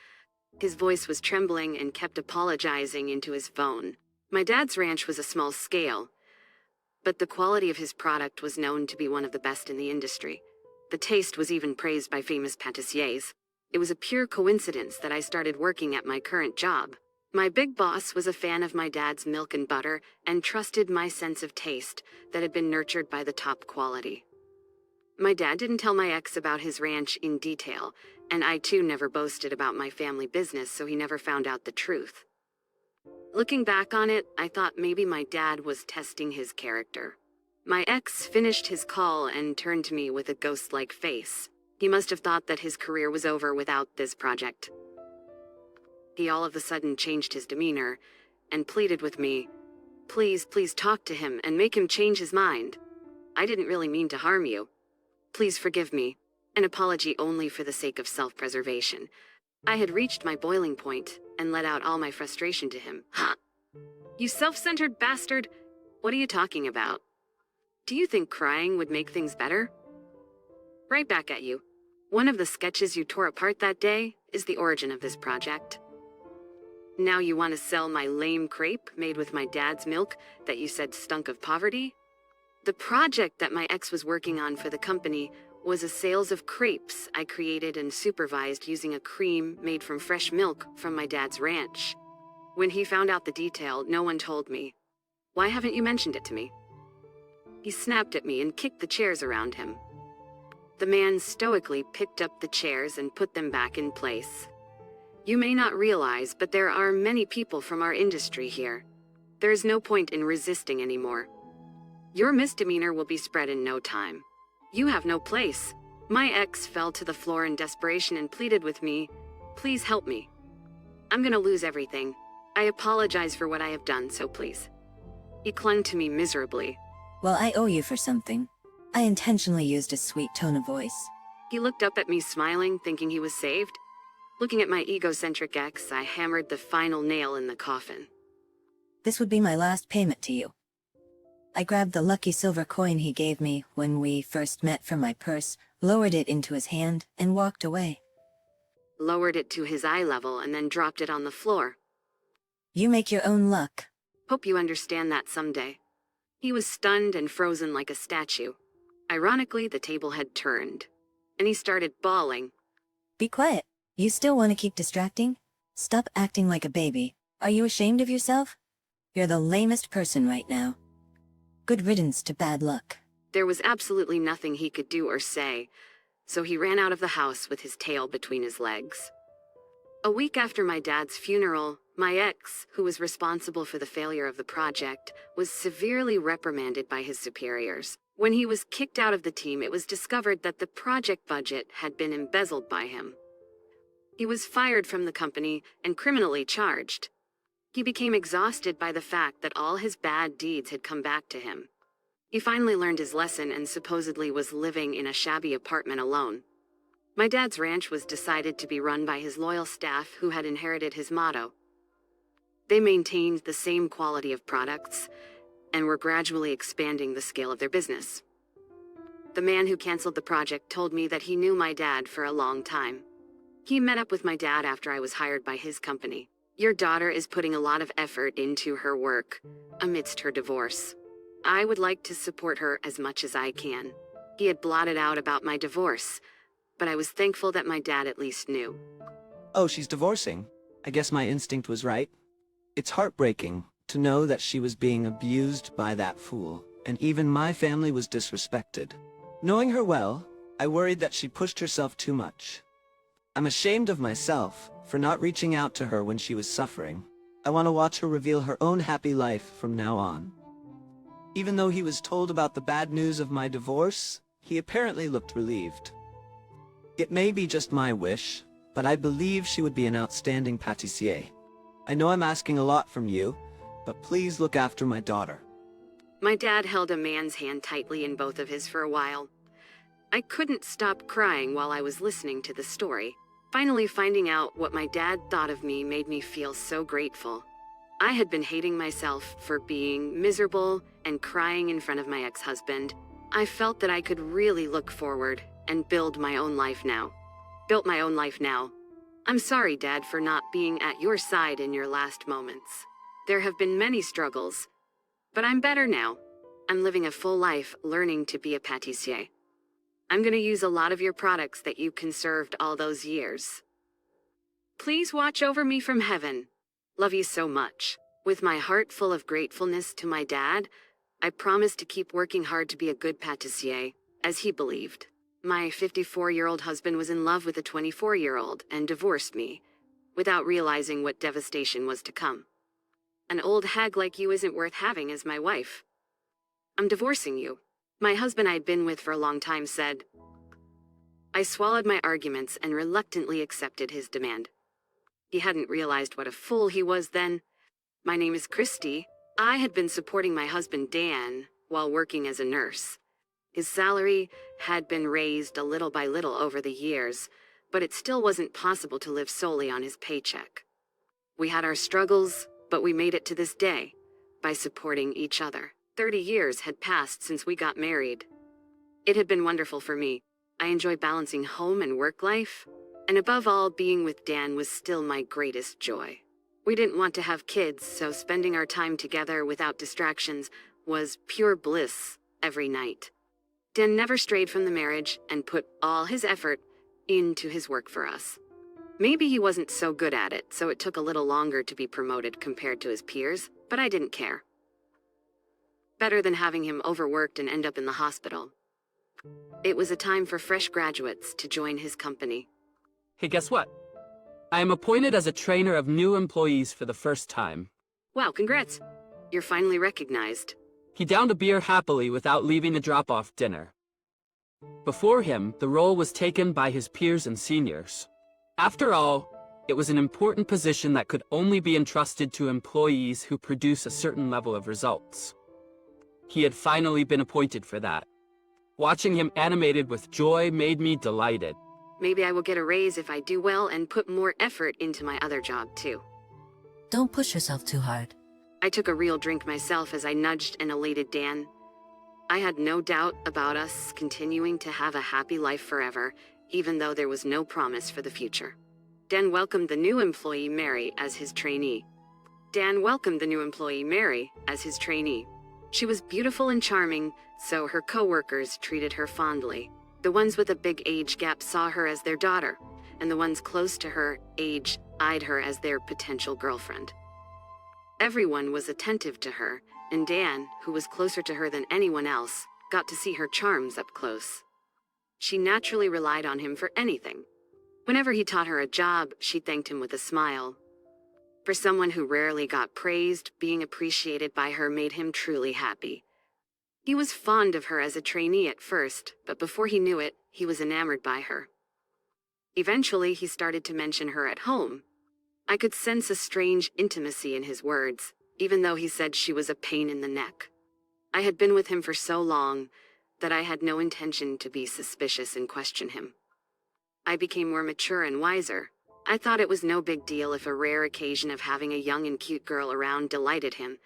His voice was trembling and kept apologizing into his phone. My dad's ranch was a small scale, but the quality of his product was known to be one of the best in the industry. The taste was even praised by famous pâtissiers. It was a pure coincidence that I started working at my current job. My big boss was a fan of my dad's milk and butter and trusted my sense of taste that had been nurtured by the top quality. My dad didn't tell my ex about his ranch in detail, and I too never boasted about my family business, so he never found out the truth. Looking back on it, I thought maybe my dad was testing his character. My ex finished his call and turned to me with a ghost-like face. He must have thought that his career was over without this project. He all of a sudden changed his demeanor and pleaded with me, "Please, please talk to him and make him change his mind. I didn't really mean to harm you. Please forgive me. An apology only for the sake of self-preservation." I had reached my boiling point and let out all my frustration to him. "Ha! You self-centered bastard! What are you talking about? Do you think crying would make things better? Right back at you. One of the sketches you tore apart that day is the origin of this project. Now you want to sell my lame crepe made with my dad's milk that you said stunk of poverty? The project that my ex was working on for the company was a sales of crepes I created and supervised using a cream made from fresh milk from my dad's ranch. When he found out the detail, no one told me. Why haven't you mentioned it to me?" He snapped at me and kicked the chairs around him. The man stoically picked up the chairs and put them back in place. "You may not realize, but there are many people from our industry here. There is no point in resisting anymore. Your misdemeanor will be spread in no time. You have no place." My ex fell to the floor in desperation and pleaded with me, "Please help me. I'm gonna lose everything. I apologize for what I have done, so please." He clung to me miserably. Well, I owe you for something. I intentionally used a sweet tone of voice. He looked up at me smiling, thinking he was saved. Looking at my egocentric ex, I hammered the final nail in the coffin. This would be my last payment to you. I grabbed the lucky silver coin he gave me when we first met from my purse, lowered it into his hand, and walked away. Lowered it to his eye level and then dropped it on the floor. You make your own luck. Hope you understand that someday. He was stunned and frozen like a statue. Ironically, the table had turned, and he started bawling. Be quiet. You still want to keep distracting? Stop acting like a baby. Are you ashamed of yourself? You're the lamest person right now. Good riddance to bad luck. There was absolutely nothing he could do or say, so he ran out of the house with his tail between his legs. A week after my dad's funeral, my ex, who was responsible for the failure of the project, was severely reprimanded by his superiors. When he was kicked out of the team, it was discovered that the project budget had been embezzled by him. He was fired from the company and criminally charged. He became exhausted by the fact that all his bad deeds had come back to him. He finally learned his lesson and supposedly was living in a shabby apartment alone. My dad's ranch was decided to be run by his loyal staff who had inherited his motto. They maintained the same quality of products and were gradually expanding the scale of their business. The man who canceled the project told me that he knew my dad for a long time. He met up with my dad after I was hired by his company. Your daughter is putting a lot of effort into her work amidst her divorce. I would like to support her as much as I can. He had blotted out about my divorce, but I was thankful that my dad at least knew. Oh, she's divorcing. I guess my instinct was right. It's heartbreaking to know that she was being abused by that fool, and even my family was disrespected. Knowing her well, I worried that she pushed herself too much. I'm ashamed of myself for not reaching out to her when she was suffering. I want to watch her reveal her own happy life from now on. Even though he was told about the bad news of my divorce, he apparently looked relieved. It may be just my wish, but I believe she would be an outstanding pâtissier. I know I'm asking a lot from you, but please look after my daughter. My dad held a man's hand tightly in both of his for a while. I couldn't stop crying while I was listening to the story. Finally finding out what my dad thought of me made me feel so grateful. I had been hating myself for being miserable and crying in front of my ex-husband. I felt that I could really look forward and build my own life now. Built my own life now. I'm sorry, Dad, for not being at your side in your last moments. There have been many struggles, but I'm better now. I'm living a full life learning to be a pâtissier. I'm going to use a lot of your products that you conserved all those years. Please watch over me from heaven. Love you so much. With my heart full of gratefulness to my dad, I promise to keep working hard to be a good pâtissier, as he believed. My 54-year-old husband was in love with a 24-year-old and divorced me, without realizing what devastation was to come. An old hag like you isn't worth having as my wife. I'm divorcing you. My husband I'd been with for a long time said. I swallowed my arguments and reluctantly accepted his demand. He hadn't realized what a fool he was then. My name is Christy. I had been supporting my husband Dan while working as a nurse. His salary had been raised a little by little over the years, but it still wasn't possible to live solely on his paycheck. We had our struggles, but we made it to this day by supporting each other. 30 years had passed since we got married. It had been wonderful for me. I enjoy balancing home and work life, and above all, being with Dan was still my greatest joy. We didn't want to have kids, so spending our time together without distractions was pure bliss every night. Dan never strayed from the marriage and put all his effort into his work for us. Maybe he wasn't so good at it, so it took a little longer to be promoted compared to his peers, but I didn't care. Better than having him overworked and end up in the hospital. It was a time for fresh graduates to join his company. Hey, guess what? I am appointed as a trainer of new employees for the first time. Wow, congrats. You're finally recognized. He downed a beer happily without leaving the drop-off dinner. Before him, the role was taken by his peers and seniors. After all, it was an important position that could only be entrusted to employees who produce a certain level of results. He had finally been appointed for that. Watching him animated with joy made me delighted. Maybe I will get a raise if I do well and put more effort into my other job, too. Don't push yourself too hard. I took a real drink myself as I nudged and elated Dan. I had no doubt about us continuing to have a happy life forever, even though there was no promise for the future. Dan welcomed the new employee, Mary, as his trainee. She was beautiful and charming, so her coworkers treated her fondly. The ones with a big age gap saw her as their daughter, and the ones close to her age eyed her as their potential girlfriend. Everyone was attentive to her, and Dan, who was closer to her than anyone else, got to see her charms up close. She naturally relied on him for anything. Whenever he taught her a job, she thanked him with a smile. For someone who rarely got praised, being appreciated by her made him truly happy. He was fond of her as a trainee at first, but before he knew it, he was enamored by her. Eventually, he started to mention her at home. I could sense a strange intimacy in his words, even though he said she was a pain in the neck. I had been with him for so long that I had no intention to be suspicious and question him. I became more mature and wiser. I thought it was no big deal if a rare occasion of having a young and cute girl around delighted him.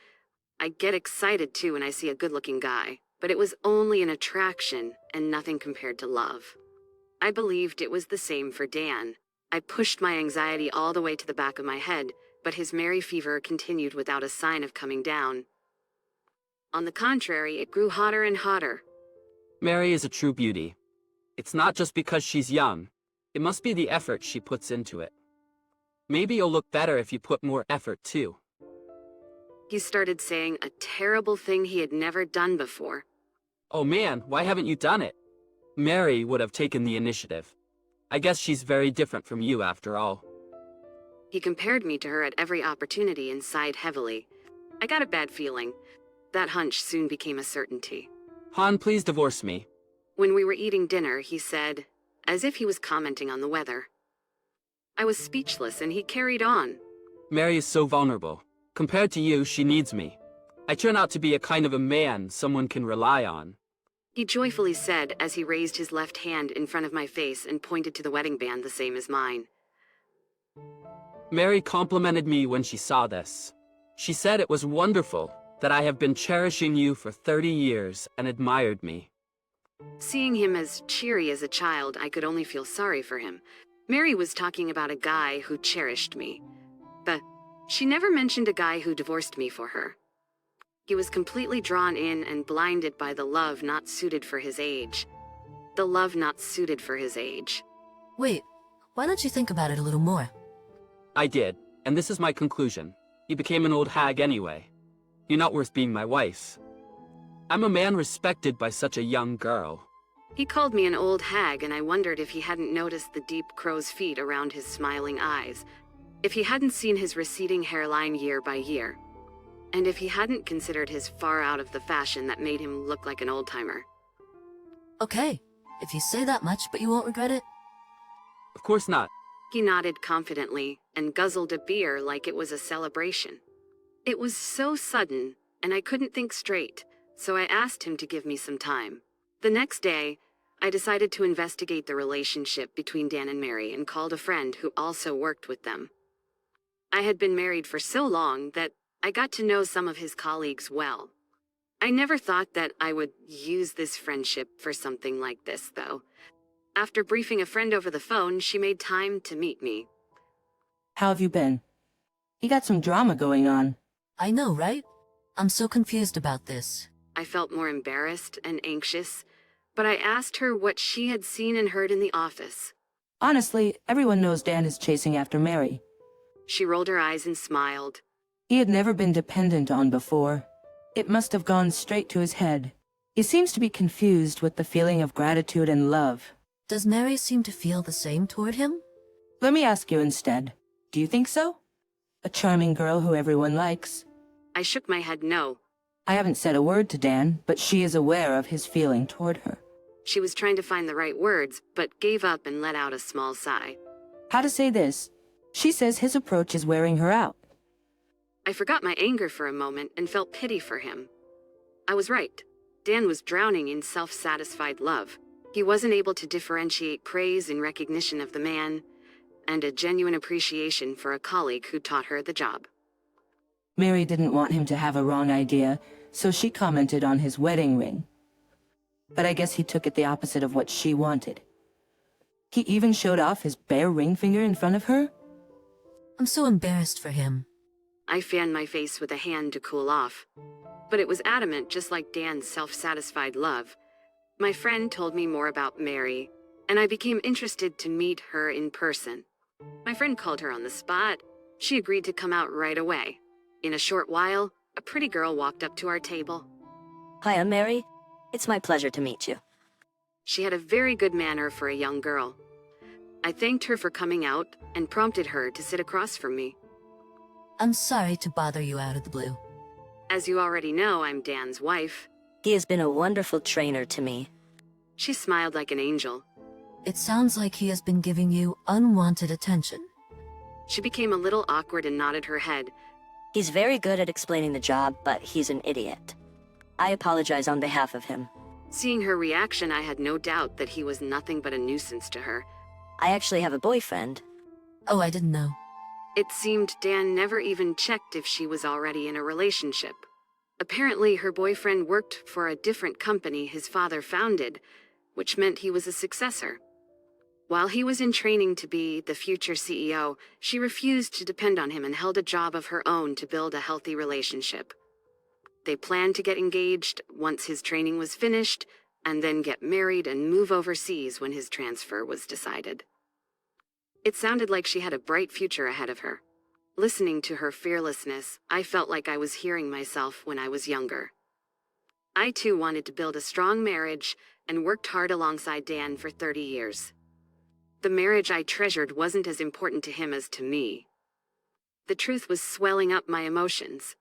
I get excited too when I see a good-looking guy, but it was only an attraction and nothing compared to love. I believed it was the same for Dan. I pushed my anxiety all the way to the back of my head, but his merry fever continued without a sign of coming down. On the contrary, it grew hotter and hotter. Mary is a true beauty. It's not just because she's young. It must be the effort she puts into it. Maybe you'll look better if you put more effort too. He started saying a terrible thing he had never done before. Oh man, why haven't you done it? Mary would have taken the initiative. I guess she's very different from you after all. He compared me to her at every opportunity and sighed heavily. I got a bad feeling. That hunch soon became a certainty. Han, please divorce me. When we were eating dinner, he said, as if he was commenting on the weather. I was speechless and he carried on. Mary is so vulnerable. Compared to you, she needs me. I turn out to be a kind of a man someone can rely on. he joyfully said as he raised his left hand in front of my face and pointed to the wedding band the same as mine. Mary complimented me when she saw this. She said it was wonderful that I have been cherishing you for 30 years and admired me. Seeing him as cheery as a child, I could only feel sorry for him. Mary was talking about a guy who cherished me, but she never mentioned a guy who divorced me for her. He was completely drawn in and blinded by the love not suited for his age. The love not suited for his age. Wait, why don't you think about it a little more? I did, and this is my conclusion. You became an old hag anyway. You're not worth being my wife. I'm a man respected by such a young girl. He called me an old hag, and I wondered if he hadn't noticed the deep crow's feet around his smiling eyes, if he hadn't seen his receding hairline year by year, and if he hadn't considered his far out of the fashion that made him look like an old-timer. Okay, if you say that much, but you won't regret it? Of course not. He nodded confidently and guzzled a beer like it was a celebration. It was so sudden, and I couldn't think straight, so I asked him to give me some time. The next day, I decided to investigate the relationship between Dan and Mary and called a friend who also worked with them. I had been married for so long that I got to know some of his colleagues well. I never thought that I would use this friendship for something like this, though. After briefing a friend over the phone, she made time to meet me. How have you been? You got some drama going on. I know, right? I'm so confused about this. I felt more embarrassed and anxious, but I asked her what she had seen and heard in the office. Honestly, everyone knows Dan is chasing after Mary. She rolled her eyes and smiled. He had never been dependent on before. It must have gone straight to his head. He seems to be confused with the feeling of gratitude and love. Does Mary seem to feel the same toward him? Let me ask you instead. Do you think so? A charming girl who everyone likes. I shook my head no. I haven't said a word to Dan, but she is aware of his feeling toward her. She was trying to find the right words, but gave up and let out a small sigh. How to say this? She says his approach is wearing her out. I forgot my anger for a moment and felt pity for him. I was right. Dan was drowning in self-satisfied love. He wasn't able to differentiate praise and recognition of the man, and a genuine appreciation for a colleague who taught her the job. Mary didn't want him to have a wrong idea, so she commented on his wedding ring. But I guess he took it the opposite of what she wanted. He even showed off his bare ring finger in front of her? I'm so embarrassed for him. I fanned my face with a hand to cool off. But it was adamant, just like Dan's self-satisfied love. My friend told me more about Mary, and I became interested to meet her in person. My friend called her on the spot. She agreed to come out right away. In a short while, a pretty girl walked up to our table. Hi, I'm Mary. It's my pleasure to meet you. She had a very good manner for a young girl. I thanked her for coming out and prompted her to sit across from me. I'm sorry to bother you out of the blue. As you already know, I'm Dan's wife. He has been a wonderful trainer to me. She smiled like an angel. It sounds like he has been giving you unwanted attention. She became a little awkward and nodded her head. He's very good at explaining the job, but he's an idiot. I apologize on behalf of him. Seeing her reaction, I had no doubt that he was nothing but a nuisance to her. I actually have a boyfriend. Oh, I didn't know. It seemed Dan never even checked if she was already in a relationship. Apparently, her boyfriend worked for a different company his father founded, which meant he was a successor. While he was in training to be the future CEO, she refused to depend on him and held a job of her own to build a healthy relationship. They planned to get engaged once his training was finished, and then get married and move overseas when his transfer was decided. It sounded like she had a bright future ahead of her. Listening to her fearlessness, I felt like I was hearing myself when I was younger. I too wanted to build a strong marriage and worked hard alongside Dan for 30 years. The marriage I treasured wasn't as important to him as to me. The truth was swelling up my emotions.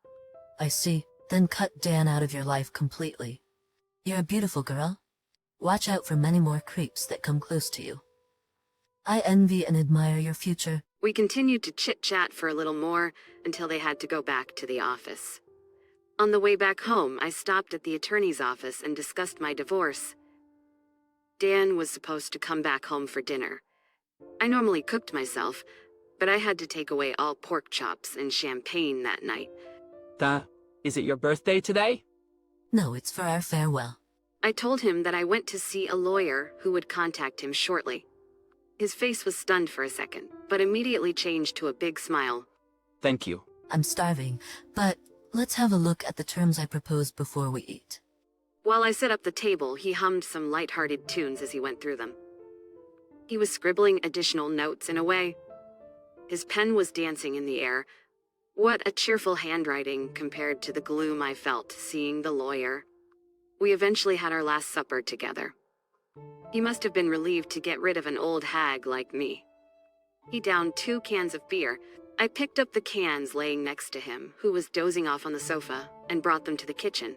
I see. Then cut Dan out of your life completely. You're a beautiful girl. Watch out for many more creeps that come close to you. I envy and admire your future. We continued to chit-chat for a little more until they had to go back to the office. On the way back home, I stopped at the attorney's office and discussed my divorce. Dan was supposed to come back home for dinner. I normally cooked myself, but I had to take away all pork chops and champagne that night. Is it your birthday today? No, it's for our farewell. I told him that I went to see a lawyer who would contact him shortly. His face was stunned for a second, but immediately changed to a big smile. Thank you. I'm starving, but let's have a look at the terms I proposed before we eat. While I set up the table, he hummed some light-hearted tunes as he went through them. He was scribbling additional notes in a way. His pen was dancing in the air. What a cheerful handwriting compared to the gloom I felt seeing the lawyer. We eventually had our last supper together. He must have been relieved to get rid of an old hag like me. He downed 2 cans of beer. I picked up the cans laying next to him, who was dozing off on the sofa, and brought them to the kitchen.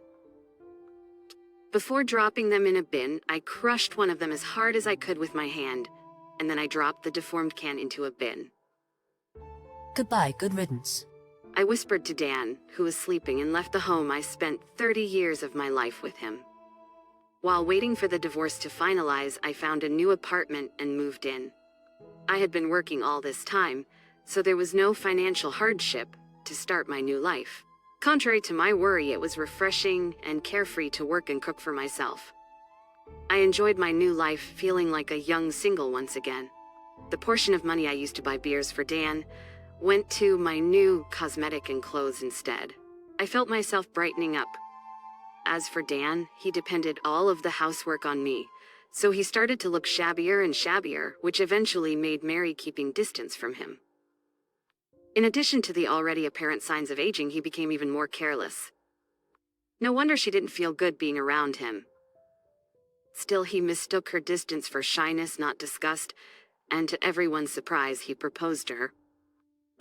Before dropping them in a bin, I crushed one of them as hard as I could with my hand, and then I dropped the deformed can into a bin. Goodbye, good riddance. I whispered to Dan, who was sleeping, and left the home I spent 30 years of my life with him. While waiting for the divorce to finalize, I found a new apartment and moved in. I had been working all this time, so there was no financial hardship to start my new life. Contrary to my worry, it was refreshing and carefree to work and cook for myself. I enjoyed my new life, feeling like a young single once again. The portion of money I used to buy beers for Dan went to my new cosmetic and clothes instead. I felt myself brightening up. As for Dan, he depended all of the housework on me, so he started to look shabbier and shabbier, which eventually made Mary keeping distance from him. In addition to the already apparent signs of aging, he became even more careless. No wonder she didn't feel good being around him. Still, he mistook her distance for shyness, not disgust, and to everyone's surprise, he proposed to her.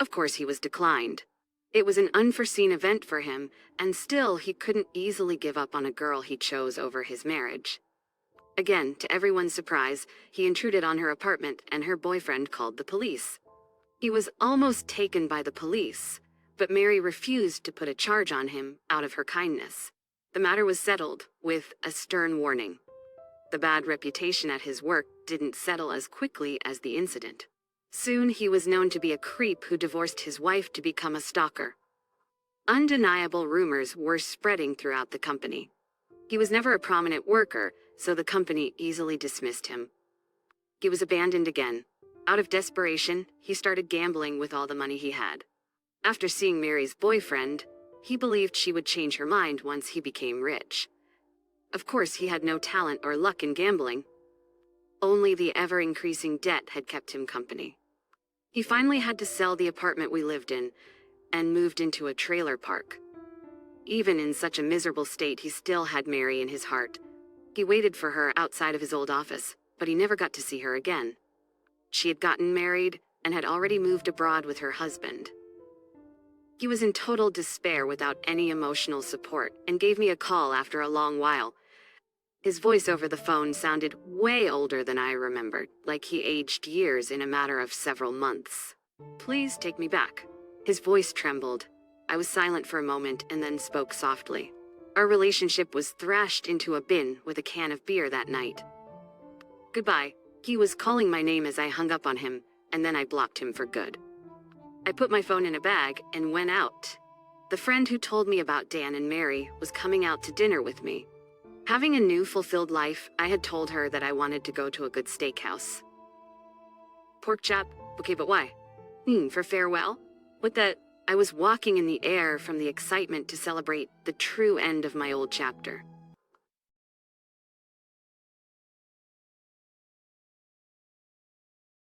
Of course, he was declined. It was an unforeseen event for him, and still he couldn't easily give up on a girl he chose over his marriage. Again, to everyone's surprise, he intruded on her apartment and her boyfriend called the police. He was almost taken by the police, but Mary refused to put a charge on him out of her kindness. The matter was settled with a stern warning. The bad reputation at his work didn't settle as quickly as the incident. Soon he was known to be a creep who divorced his wife to become a stalker. Undeniable rumors were spreading throughout the company. He was never a prominent worker, so the company easily dismissed him. He was abandoned again. Out of desperation, he started gambling with all the money he had. After seeing Mary's boyfriend, he believed she would change her mind once he became rich. Of course, he had no talent or luck in gambling. Only the ever-increasing debt had kept him company. He finally had to sell the apartment we lived in and moved into a trailer park. Even in such a miserable state, he still had Mary in his heart. He waited for her outside of his old office, but he never got to see her again. She had gotten married and had already moved abroad with her husband. He was in total despair without any emotional support and gave me a call after a long while. His voice over the phone sounded way older than I remembered, like he aged years in a matter of several months. "Please take me back." His voice trembled. I was silent for a moment and then spoke softly. Our relationship was thrashed into a bin with a can of beer that night. Goodbye. He was calling my name as I hung up on him, and then I blocked him for good. I put my phone in a bag and went out. The friend who told me about Dan and Mary was coming out to dinner with me. Having a new fulfilled life, I had told her that I wanted to go to a good steakhouse. Pork chop? Okay, but why? For farewell? With that, I was walking in the air from the excitement to celebrate the true end of my old chapter.